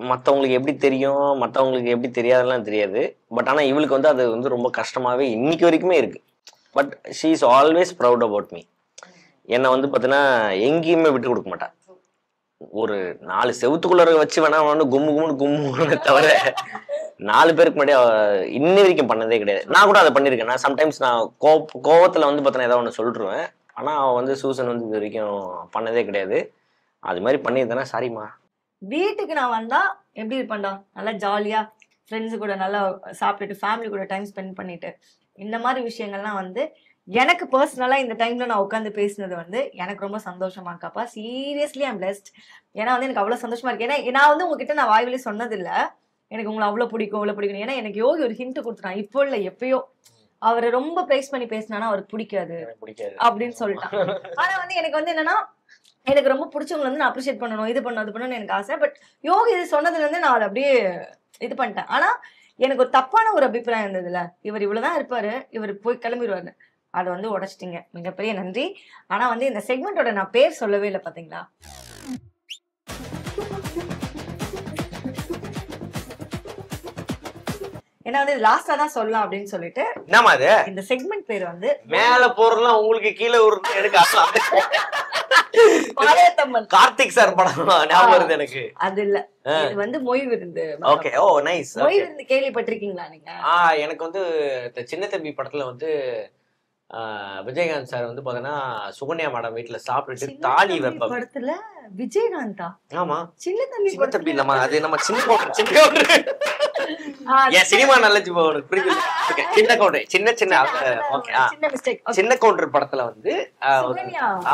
மற்றவங்களுக்கு எப்படி தெரியும், மற்றவங்களுக்கு எப்படி தெரியாதெல்லாம் தெரியாது. பட் ஆனால் இவளுக்கு வந்து அது வந்து ரொம்ப கஷ்டமாகவே இன்னைக்கு வரைக்குமே இருக்கு. But she is always proud about me. என்னை வந்து பார்த்தீங்கன்னா எங்கேயுமே விட்டு கொடுக்க மாட்டான். ஒரு 4 செவத்துக்குள்ள வச்சு வேணா வந்து கும்முன்னு தவிர 4 பேருக்கு முன்னாடி இன்ன வரைக்கும் பண்ணதே கிடையாது. நான் கூட அதை பண்ணியிருக்கேன். நான் சம்டைம்ஸ் நான் கோவத்தில் வந்து பார்த்தீங்கன்னா ஏதாவது ஒன்று சொல்லிடுவேன். ஆனால் அவன் வந்து சூசன் வந்து இது வரைக்கும் பண்ணதே கிடையாது. அது மாதிரி பண்ணியிருந்தேன்னா சாரிம்மா. வீட்டுக்கு நான் வந்தா எப்படி இருப்பேன்டா, நல்லா ஜாலியா ஃப்ரெண்ட்ஸு கூட நல்லா சாப்பிட்டுட்டு ஃபேமிலி கூட டைம் ஸ்பெண்ட் பண்ணிட்டு இந்த மாதிரி விஷயங்கள்லாம் வந்து எனக்கு பர்சனலா இந்த டைம்ல நான் உட்காந்து பேசினது வந்து எனக்கு ரொம்ப சந்தோஷமா இருக்காப்பா. Seriously I'm blessed. ஏன்னா வந்து எனக்கு அவ்வளவு சந்தோஷமா இருக்கு. ஏன்னா நான் வந்து உங்ககிட்ட நான் வாய்விலே சொன்னது இல்லை எனக்கு உங்களை அவ்வளவு பிடிக்கும். ஏன்னா எனக்கு யோகி ஒரு ஹிண்ட் கொடுத்துட்டான். இப்போ இல்லை எப்பயோ அவரை ரொம்ப பிரைஸ் பண்ணி பேசினானா அவருக்கு பிடிக்காது அப்படின்னு சொல்லிட்டான். ஆனா வந்து எனக்கு வந்து என்னன்னா எனக்கு ரொம்ப பிடிச்சவங்களை வந்து நான் அப்ரிஷியேட் பண்ணணும், இது பண்ணணும் அது பண்ணணும்னு எனக்கு ஆசை. பட் யோகி இது சொன்னதுல இருந்து நான் அதை அப்படியே இது பண்ணிட்டேன். ஆனா எனக்கு ஒரு தப்பான ஒரு அபிப்பிராயம் இருந்ததுல, இவர் இவ்வளவுதான் இருப்பாரு, இவர் போய் கிளம்பிடுவாரு. அதை வந்து உடைச்சிட்டீங்க, மிகப்பெரிய நன்றி. ஆனா வந்து இந்த செக்மெண்டோட நான் பேர் சொல்லவே இல்லை பாத்தீங்களா. ஏன்னா வந்து லாஸ்டா தான் சொல்லலாம் அப்படின்னு சொல்லிட்டு என்னமா அது இந்த செக்மெண்ட் பேர் வந்து மேல போறதுலாம் உங்களுக்கு கீழே விடுறது எனக்கு கார்த்திக் சார் படம் ஞாபகம் வருது எனக்கு. அது இல்ல, இது வந்து மொய் விருந்து. ஓகே, ஓ நைஸ். மொய் விருந்து கேள்விப்பட்டிருக்கீங்களா நீங்க? எனக்கு வந்து சின்ன தம்பி படத்துல வந்து விஜயகாந்த் சார் வந்து பாத்தீங்கன்னா சுகன்யா மேடம் வீட்டுல சாப்பிட்டுட்டு தாலி வைப்பாங்க. படத்துல விஜயகாந்தா? ஆமா, சின்ன தம்பி தம்பி நம்ம அது நம்ம சினிமா நாலேஜ் புரியுது. சின்ன கவுண்டர் சின்ன கவுண்டர் படத்துல வந்து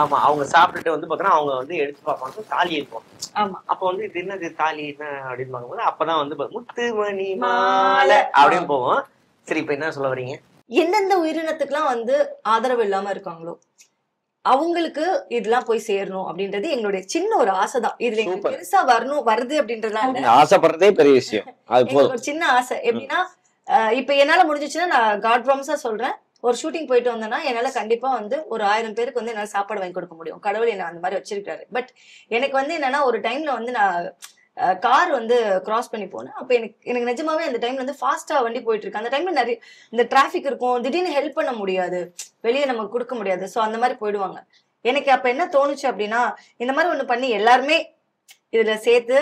ஆமா அவங்க சாப்பிட்டுட்டு வந்து பாத்தீங்கன்னா அவங்க வந்து எடுத்து பார்ப்பாங்க, தாலி இருக்கும். அப்ப வந்து இது என்னது தாலி என்ன அப்படின்னு பார்க்கும்போது அப்பதான் வந்து முத்துமணி மாலை அப்படின்னு போவோம். சரி, இப்ப என்ன சொல்ல வரீங்க? எந்தெந்த உயிரினத்துக்குலாம் வந்து ஆதரவு இல்லாம இருக்காங்களோ அவங்களுக்கு இதெல்லாம் போய் சேரணும் அப்படின்றது எங்களுடைய சின்ன ஒரு ஆசைதான். இதுல எங்களுக்கு பெருசா வருது அப்படின்றதுலாம் ஆசைப்படுறதே பெரிய விஷயம். ஒரு சின்ன ஆசை. எப்படின்னா இப்ப என்னால முடிஞ்சிச்சுன்னா நான் காட் ப்ராமிஸா சொல்றேன், ஒரு ஷூட்டிங் போயிட்டு வந்தேன்னா என்னால கண்டிப்பா வந்து ஒரு 1000 பேருக்கு வந்து என்னால சாப்பாடு வாங்கி கொடுக்க முடியும். கடவுள் என்ன அந்த மாதிரி வச்சிருக்காரு. பட் எனக்கு வந்து என்னன்னா ஒரு டைம்ல வந்து நான் கார் வந்து கிராஸ் பண்ணி போனேன். அப்ப எனக்கு நிஜமாவே அந்த டைம்ல வந்து ஃபாஸ்டா வண்டி போயிட்டு இருக்கு. அந்த டைம்ல நிறைய இந்த டிராபிக் இருக்கும், திடீர்னு ஹெல்ப் பண்ண முடியாது, வெளியே நமக்கு கொடுக்க முடியாது. சோ அந்த மாதிரி போயிடுவாங்க. எனக்கு அப்ப என்ன தோணுச்சு அப்படின்னா இந்த மாதிரி ஒண்ணு பண்ணி எல்லாருமே இதுல சேர்த்து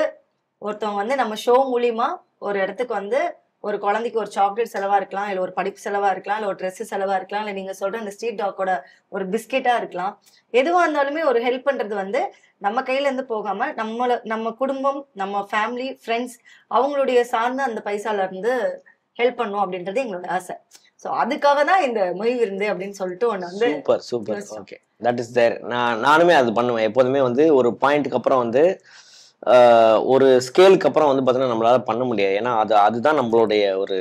ஒருத்தவங்க வந்து நம்ம ஷோ மூலியமா ஒரு இடத்துக்கு வந்து ஒரு குழந்தைக்கு ஒரு சாக்லேட் செலவா இருக்கலாம், இல்ல ஒரு படிப்பு செலவா இருக்கலாம், இல்ல ஒரு ட்ரெஸ் செலவா இருக்கலாம், இல்ல நீங்க சொல்ற இந்த ஸ்ட்ரீட் டாக்கோட ஒரு பிஸ்கெட்டா இருக்கலாம். எதுவா இருந்தாலுமே ஒரு ஹெல்ப் பண்றது வந்து நம்ம கையில இருந்து போகாம நம்ம குடும்பம், நம்ம ஃபேமிலி, ஃப்ரெண்ட்ஸ் அவங்களுடைய சார்ந்த அந்த பைசால இருந்து ஹெல்ப் பண்ணும் அப்படின்றது எங்களோட ஆசை. சோ அதுக்காக தான் இந்த மொய் விருந்து அப்படின்னு சொல்லிட்டு ஒண்ணு வந்து super. Okay, that is there. நானுமே அது பண்ணுவேன் எப்போதுமே. வந்து ஒரு பாயிண்ட்டுக்கு அப்புறம் வந்து ஒரு ஸ்கேலுக்கு அப்புறம் வந்து பார்த்தீங்கன்னா நம்மளால பண்ண முடியாது. ஏன்னா அதுதான் நம்மளுடைய ஒரு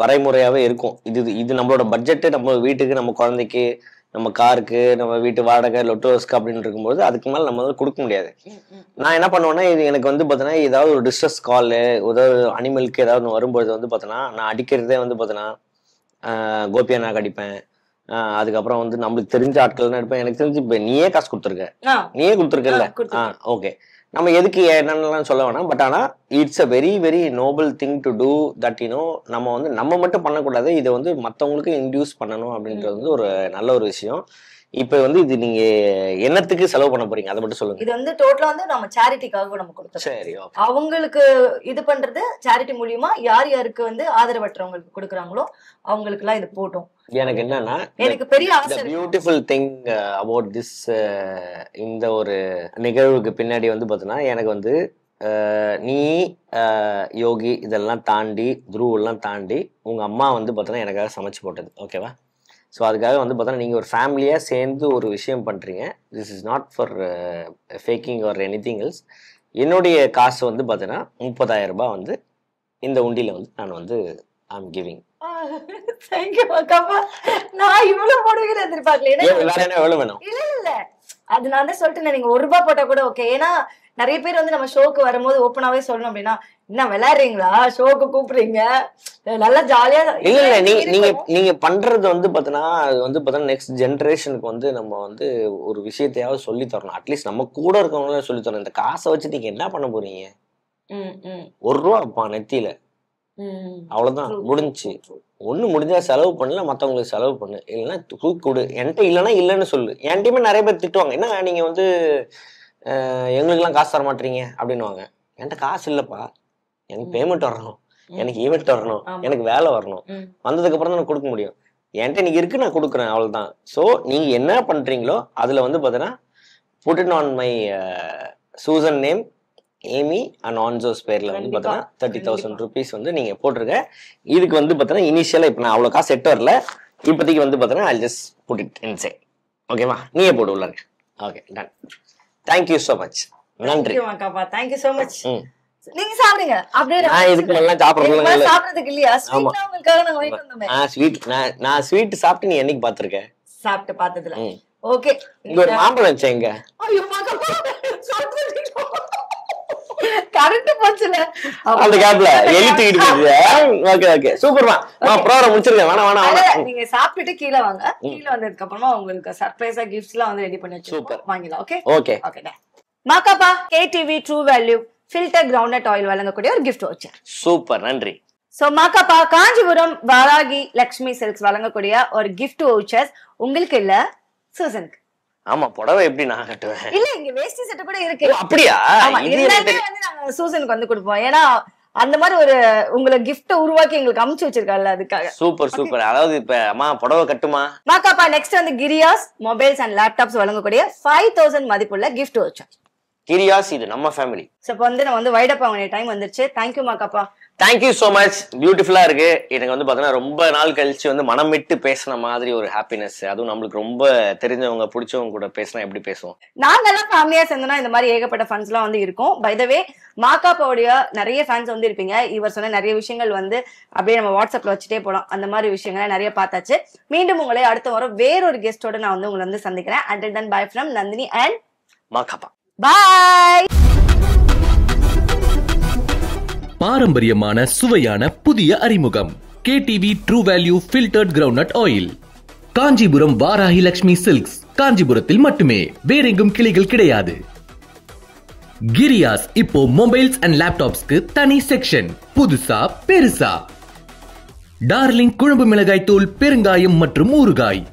வரைமுறையாவே இருக்கும். இது நம்மளோட பட்ஜெட்டு, நம்ம வீட்டுக்கு, நம்ம குழந்தைக்கு, நம்ம காருக்கு, நம்ம வீட்டு வாடகை, லொட்டோஸ்க்கு அப்படின்னு இருக்கும்போது அதுக்கு மேலே நம்ம வந்து கொடுக்க முடியாது. நான் என்ன பண்ணுவேன்னா, இது எனக்கு வந்து பார்த்தீங்கன்னா ஏதாவது ஒரு டிஸ்ட்ரெஸ் காலு, ஏதாவது அனிமலுக்கு ஏதாவது ஒன்று வரும்போது வந்து பார்த்தீங்கன்னா நான் அடிக்கிறதே வந்து பார்த்தீங்கன்னா கோபியா நாக்கு அடிப்பேன். அதுக்கப்புறம் வந்து நம்மளுக்கு தெரிஞ்ச ஆட்கள் அடிப்பேன். எனக்கு தெரிஞ்சு இப்போ நீயே காசு கொடுத்துருக்கல. ஓகே, நம்ம எதுக்கு என்னென்னலாம் சொல்ல வேணாம். பட் ஆனால் it's a very very Nobel thing to do that. நம்ம வந்து நம்ம மட்டும் பண்ணக்கூடாது, இதை வந்து மற்றவங்களுக்கு இன்டியூஸ் பண்ணணும் அப்படின்றது வந்து ஒரு நல்ல ஒரு விஷயம். இப்ப வந்து இது நீங்க என்னத்துக்கு செலவு பண்ண போறீங்க அதை மட்டும் சொல்லுங்க. இது வந்து டோட்டலா வந்து நம்ம சேரிட்டிக்காக நம்ம கொடுத்தோம். சரி, அவங்களுக்கு இது பண்றது சேரிட்டி மூலியமா யார் யாருக்கு வந்து ஆதரவற்றவங்களுக்கு கொடுக்குறாங்களோ அவங்களுக்கு எல்லாம் இது போட்டோம். எனக்கு என்னன்னா, எனக்கு பெரிய ஆசை, பியூட்டிஃபுல் திங் அபவுட் திஸ் இந்த ஒரு நிகழ்வுக்கு பின்னாடி வந்து பாத்தீங்கன்னா எனக்கு வந்து நீ யோகி இதெல்லாம் தாண்டி துருவெல்லாம் தாண்டி உங்க அம்மா வந்து பாத்தீங்கன்னா எனக்காக சமைச்சு போட்டது. ஓகேவா? ஸோ அதுக்காக வந்து பார்த்தோன்னா நீங்கள் ஒரு ஃபேமிலியாக சேர்ந்து ஒரு விஷயம் பண்ணுறீங்க. This is not for faking or anything else. என்னுடைய காசு வந்து பார்த்தீங்கன்னா 30,000 ரூபாய் வந்து இந்த உண்டியில் வந்து நான் வந்து ஐம் கிவிங். நான் இவ்வளவு போடுவீங்க எதிர்பார்க்கல. எவ்வளவு வேணும்? இல்ல அது நான் தான் சொல்லிட்டேன், நீங்க 1 ரூபாய் போட்டா கூட ஓகே. ஏன்னா நிறைய பேர் வந்து நம்ம ஷோக்கு வரும்போது ஓப்பனாவே சொல்லணும் அப்படின்னா, என்ன விளையாடுறீங்களா, ஷோக்கு கூப்பிடுறீங்க, நல்லா ஜாலியா இல்ல நீங்க பண்றது வந்து பாத்தீங்கன்னா அது வந்து பாத்தீங்கன்னா நெக்ஸ்ட் ஜெனரேஷனுக்கு வந்து நம்ம வந்து ஒரு விஷயத்தையாவது சொல்லி தரணும். அட்லீஸ்ட் நம்ம கூட இருக்கவங்கள சொல்லி தரணும். இந்த காசை வச்சு நீங்க என்ன பண்ண போறீங்க? 1 ரூபா வைப்பான் நெத்தியில, அவ்வளவுதான் முடிஞ்சு. ஒண்ணு முடிஞ்சா செலவு பண்ணல, மத்தவங்களுக்கு செலவு பண்ணு, இல்லைன்னா தூக்கி கொடு. என்கிட்ட இல்லைன்னா இல்லைன்னு சொல்லு. என்கிட்டயுமே நிறைய பேர் திட்டுவாங்க, என்ன நீங்க வந்து எங்களுக்கெல்லாம் காசு தர மாட்டீங்க அப்படின்னுவாங்க. என்கிட்ட காசு இல்லப்பா, எனக்கு பேமெண்ட் வரணும், எனக்கு ஈவெண்ட் வரணும், எனக்கு வேலை வரணும், வந்ததுக்கு அப்புறம் தான் நான் கொடுக்க முடியும். என்கிட்ட இன்னைக்கு இருக்கு, நான் கொடுக்குறேன், அவ்வளவுதான். ஸோ நீங்க என்ன பண்றீங்களோ அதுல வந்து பாத்தீங்கன்னா put it on my Susan name Amy and ஆன்சோஸ் பேர்ல வந்து பாத்தீங்கன்னா 30,000 rupees வந்து நீங்க போட்டிருக்க. இதுக்கு வந்து பாத்தீங்கன்னா இனிஷியலா இப்ப நான் அவ்வளவு காசு செட் வரல, இப்போதைக்கு வந்து பாத்தீங்கன்னா I'll just put it inside. ஓகேவா? நீயே போட்டு உள்ளாங்க. Okay, done. Thank you so much. நன்றி. Thank you so much. நீங்க சாப்பிடுங்க. அப்படியே நான் இதுக்கு மேல சாப்பிடுறதுக்கு சாப்பிடுறதுக்கு இல்லையா? ஸ்வீட்லாம் உங்களுக்காக நாங்க வெயிட் பண்ணோமே. ஸ்வீட் நான் ஸ்வீட் சாப்பிட்டு நீ என்னைக்கு பாத்துருக்க? சாப்பிட்டு பார்த்ததுல. ஓகே. இங்க ஒரு மாம்பழம் வச்சேங்க. ஐயோ மகப்பா. கரெக்ட் போச்சுல. அந்த கேப்ல எழுதிட்டு போகுது. ஓகே ஓகே சூப்பர்மா. நான் ப்ரோகிராம் முடிச்சிருக்கேன். வேணாம். நீங்க சாப்பிட்டுட்டு கீழ வாங்க. கீழ வந்ததுக்கு அப்புறமா உங்களுக்கு சர்ப்ரைஸா கிஃப்ட்ஸ்லாம் வந்து ரெடி பண்ணி வச்சிருக்கோம். சூப்பர். வாங்கிடலாம். Okay okay okay. Ma Ka Pa KTV true value filter groundnut oil வழங்கக்கூடிய ஒரு கிஃப்ட் வச்சேன். சூப்பர், நன்றி. சோ மாகாபா காஞ்சிபுரம் வாராகி லட்சுமி சில்க்ஸ் வழங்கக்கூடிய ஒரு கிஃப்ட் வவுச்சர்ஸ் உங்களுக்கு இல்ல, சூசனுக்கு. ஆமா, புடவை எப்படி நான் கட்டுவேன்? இல்ல, இங்க வேஷ்டி செட் கூட இருக்கு. அப்படியா? இது எல்லாமே வந்து நாங்க சூசனுக்கு வந்து கொடுப்போம். ஏன்னா அந்த மாதிரி ஒரு உங்களை கிஃப்ட் உருவாக்கி எங்களுக்கு அமுச்சு வச்சிருக்காங்க, அதுக்காக. Super super. அதாவது இப்ப அம்மா புடவை கட்டுமா? மாகாபா நெக்ஸ்ட் வந்து கிரியாஸ் மொபைல்ஸ் அண்ட் லேப்டாப்ஸ் வழங்கக்கூடிய 5,000 மதிப்புள்ள கிஃப்ட் வவுச்சர். கிரியாஸ், இது நம்ம ஃபேமிலி. சோ இப்போ வந்து நான் வந்து வைட் அப் ஆன டைம் வந்துருச்சு. Thank you Ma Ka Pa. Thank you so much. பியூட்டிஃபுல்லா இருக்கு. எனக்கு வந்து பாத்தீங்கன்னா ரொம்ப நாள் கழிச்சு வந்து மனம் விட்டு பேசின மாதிரி ஒரு ஹாப்பினஸ். அதுவும் நம்மளுக்கு ரொம்ப தெரிஞ்சவங்க பிடிச்சவங்க கூட பேசினா எப்படி பேசுவோம்? நாங்கெல்லாம் ஃபேமிலியா சேர்ந்தோம்னா இந்த மாதிரி ஏகப்பட்ட ஃபண்ட்ஸ் எல்லாம் வந்து இருக்கும். பை த வே மாகாபாவுடைய நிறைய ஃபேன்ஸ் வந்து இருப்பீங்க. இவர் சொன்ன நிறைய விஷயங்கள் வந்து அப்படியே நம்ம வாட்ஸ்அப்ல வச்சுட்டே போலாம். அந்த மாதிரி விஷயங்களை நிறைய பார்த்தாச்சு. மீண்டும் உங்களை அடுத்த வாரம் வேறொரு கெஸ்டோட நான் வந்து உங்களை வந்து சந்திக்கிறேன். Until then, bye from Nandini and Ma Ka Pa. Bye. பாரம்பரியமான சுவையான புதிய அறிமுகம் KTV true value filtered groundnut oil. Kanchipuram Varahi Lakshmi silks, காஞ்சிபுரத்தில் மட்டுமே, வேறெங்கும் கிளைகள் கிடையாது. கிரியாஸ், இப்போ மொபைல்ஸ் அண்ட் லேப்டாப்ஸ்க்கு தனி செக்ஷன், புதுசா பெருசா. டார்லிங் குழம்பு மிளகாய் தூள், பெருங்காயம் மற்றும் ஊறுகாய்,